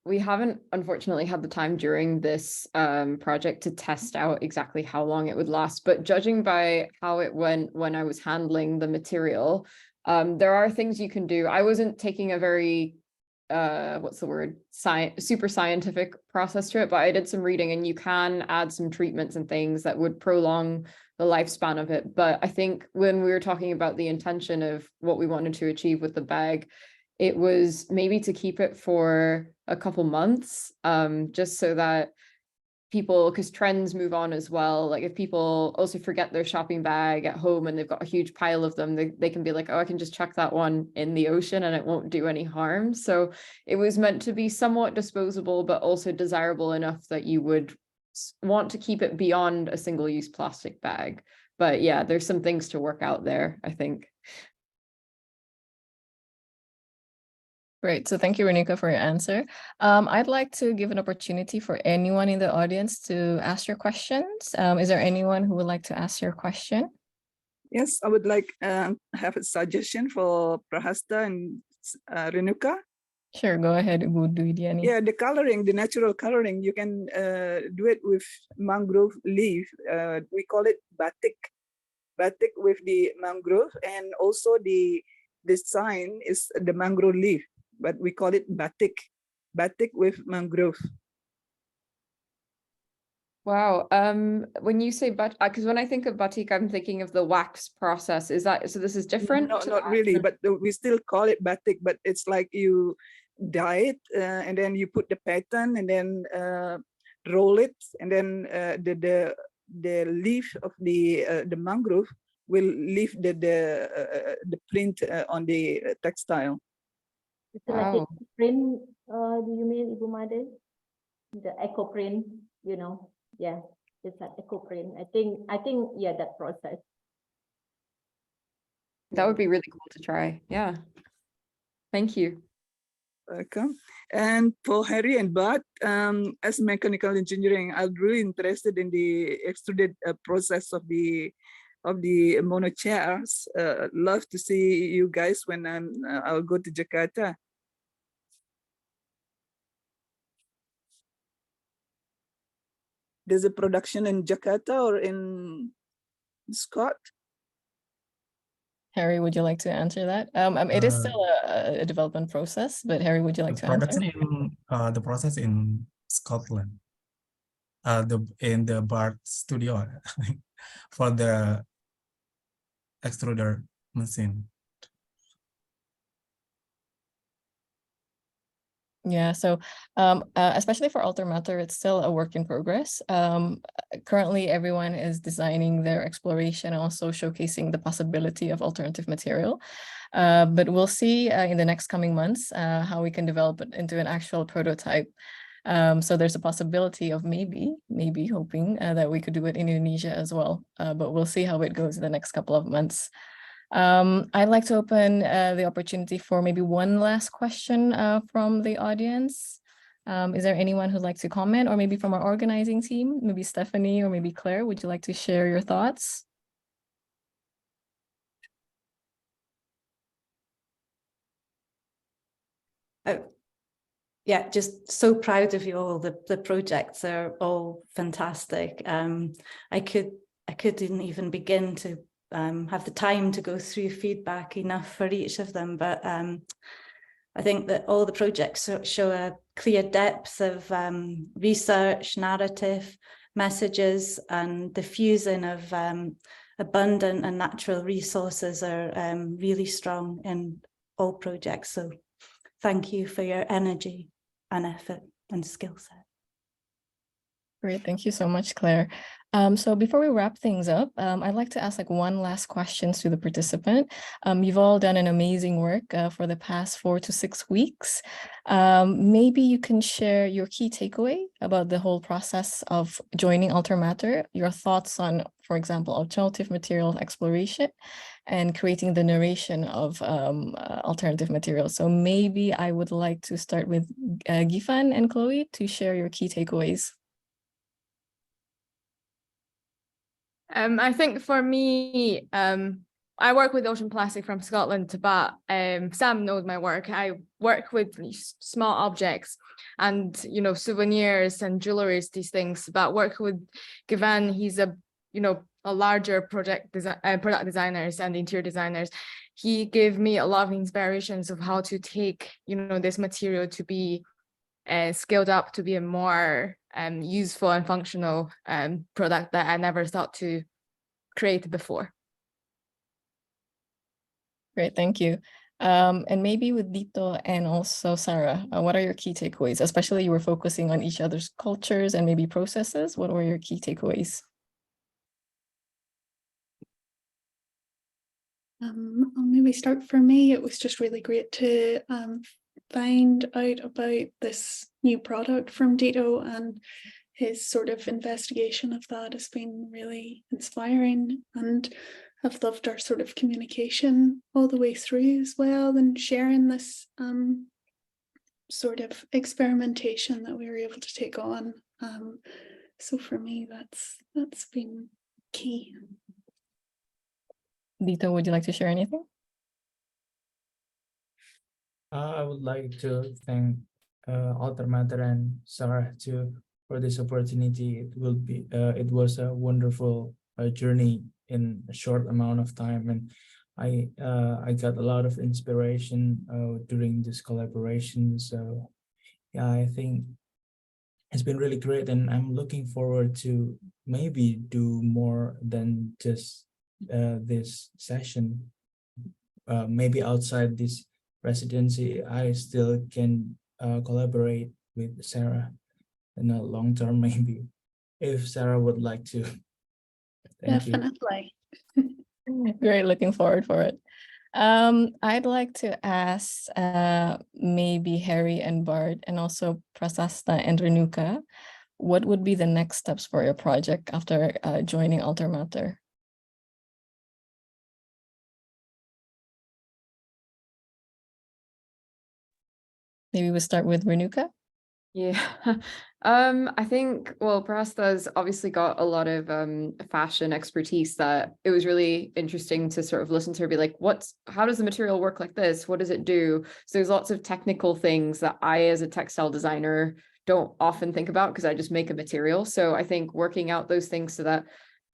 we haven't unfortunately had the time during this project to test out exactly how long it would last, but judging by how it went when I was handling the material, there are things you can do. I wasn't taking a very, what's the word, super scientific process to it, but I did some reading, and you can add some treatments and things that would prolong the lifespan of it. But I think when we were talking about the intention of what we wanted to achieve with the bag, it was maybe to keep it for a couple months, just so that people, because trends move on as well. Like if people also forget their shopping bag at home and they've got a huge pile of them, they can be like, oh, I can just chuck that one in the ocean and it won't do any harm. So it was meant to be somewhat disposable, but also desirable enough that you would want to keep it beyond a single-use plastic bag. But yeah, there's some things to work out there, I think. Great. So thank you, Renuka, for your answer. I'd like to give an opportunity for anyone in the audience to ask your questions. Is there anyone who would like to ask your question? Yes, I would like have a suggestion for Prahasta and Renuka. Sure, go ahead, Ibu Dwidiani. Yeah, the coloring, the natural coloring, you can do it with mangrove leaf. We call it batik. Batik with the mangrove, and also the sign is the mangrove leaf, but we call it batik. Batik with mangrove. Wow. When you say because when I think of batik, I'm thinking of the wax process. Is that so? This is different? No, not really, but we still call it batik. But it's like you dye it, and then you put the pattern, and then roll it, and then the leaf of the mangrove will leave the print on the textile. It's like a print. Do you mean, Ibu Made? The eco print, you know? Yeah, it's an eco print. I think yeah, that process. That would be really cool to try. Yeah. Thank you. Welcome. And for Harry and Buat, as mechanical engineering, I'm really interested in the extruded process of the mono chairs. Love to see you guys when I'll go to Jakarta. There's a production in Jakarta or in Scott? Harry, would you like to answer that? It is still a development process, but Harry, would you like to answer? The process in Scotland, in the BART studio for the extruder machine. Yeah, so especially for Altermatter, it's still a work in progress. Currently, everyone is designing their exploration and also showcasing the possibility of alternative material. But we'll see in the next coming months how we can develop it into an actual prototype. So there's a possibility of maybe hoping that we could do it in Indonesia as well. But we'll see how it goes in the next couple of months. I'd like to open the opportunity for maybe one last question from the audience. Is there anyone who'd like to comment, or maybe from our organizing team, maybe Stephanie or maybe Claire, would you like to share your thoughts? Yeah, just so proud of you all. The projects are all fantastic. I couldn't even begin have the time to go through feedback enough for each of them, but I think that all the projects show a clear depth of research, narrative, messages, and the fusing of abundant and natural resources are really strong in all projects. So thank you for your energy and effort and skill set. Great, thank you so much, Claire. So before we wrap things up, I'd like to ask one last question to the participant. You've all done an amazing work for the past 4 to 6 weeks. Maybe you can share your key takeaway about the whole process of joining Altermatter, your thoughts on, for example, alternative material exploration and creating the narration of alternative materials. So maybe I would like to start with Gifan and Chloe to share your key takeaways. I think for me, I work with ocean plastic from Scotland, but Sam knows my work. I work with small objects and, you know, souvenirs and jewelries, these things, but work with Givan, he's a, you know, a larger product designers and interior designers. He gave me a lot of inspirations of how to take, you know, this material to be scaled up to be a more useful and functional product that I never thought to create before. Great, thank you. And maybe with Dito and also Sarah, what are your key takeaways? Especially you were focusing on each other's cultures and maybe processes. What were your key takeaways? I'll maybe start. For me, it was just really great to find out about this new product from Dito, and his sort of investigation of that has been really inspiring, and I've loved our sort of communication all the way through as well, and sharing this sort of experimentation that we were able to take on. So for me, that's been key. Dito, would you like to share anything? I would like to thank Altermatter and Sarah too for this opportunity. It was a wonderful journey in a short amount of time, and I got a lot of inspiration during this collaboration. So yeah, I think it's been really great, and I'm looking forward to maybe do more than just this session. Maybe outside this residency, I still can collaborate with Sarah in a long term, maybe, if Sarah would like to. Definitely. Great, looking forward for it. I'd like to ask maybe Harry and Bart and also Prasasta and Renuka, what would be the next steps for your project after joining Altermatter? Maybe we'll start with Renuka. Yeah, I think, well, Prasta's obviously got a lot of fashion expertise that it was really interesting to sort of listen to her be like, how does the material work like this? What does it do? So there's lots of technical things that I, as a textile designer, don't often think about because I just make a material. So I think working out those things so that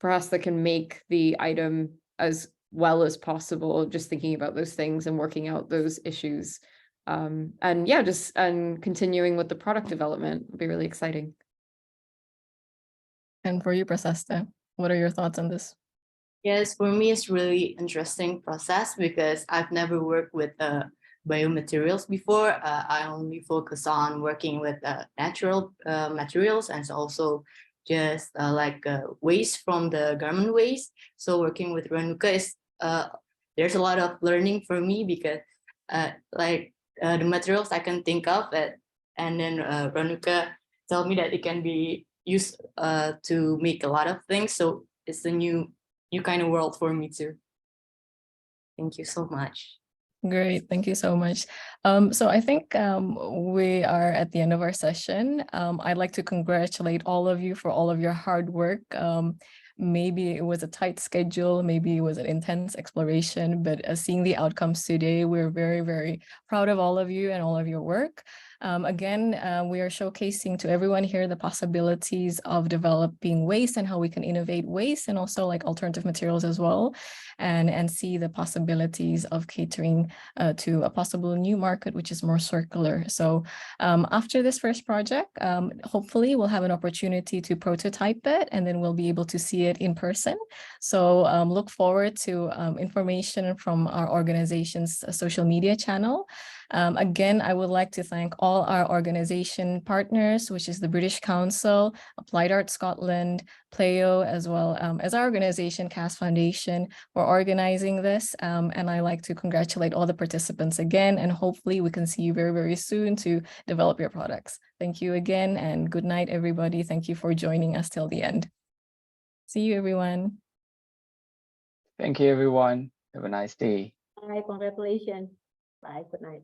Prasta can make the item as well as possible, just thinking about those things and working out those issues. And yeah, and continuing with the product development will be really exciting. And for you, Prasasta, what are your thoughts on this? Yes, for me, it's really interesting process because I've never worked with biomaterials before. I only focus on working with natural materials, and also just waste from the garment waste. So working with Renuka is there's a lot of learning for me because the materials I can think of it, and then Renuka told me that it can be used to make a lot of things. So it's a new kind of world for me too. Thank you so much. Great, thank you so much. So I think we are at the end of our session. I'd like to congratulate all of you for all of your hard work. Maybe it was a tight schedule, maybe it was an intense exploration, but seeing the outcomes today, we're very, very proud of all of you and all of your work. Again, we are showcasing to everyone here the possibilities of developing waste and how we can innovate waste and also like alternative materials as well, and see the possibilities of catering to a possible new market, which is more circular. So after this first project, hopefully we'll have an opportunity to prototype it, and then we'll be able to see it in person. So look forward to information from our organization's social media channel. Again, I would like to thank all our organization partners, which is the British Council, Applied Art Scotland, Playo, as well as our organization, CAS Foundation, for organizing this. And I like to congratulate all the participants again, and hopefully we can see you very, very soon to develop your products. Thank you again, and good night, everybody. Thank you for joining us till the end. See you, everyone. Thank you, everyone. Have a nice day. Bye, congratulations. Bye, good night.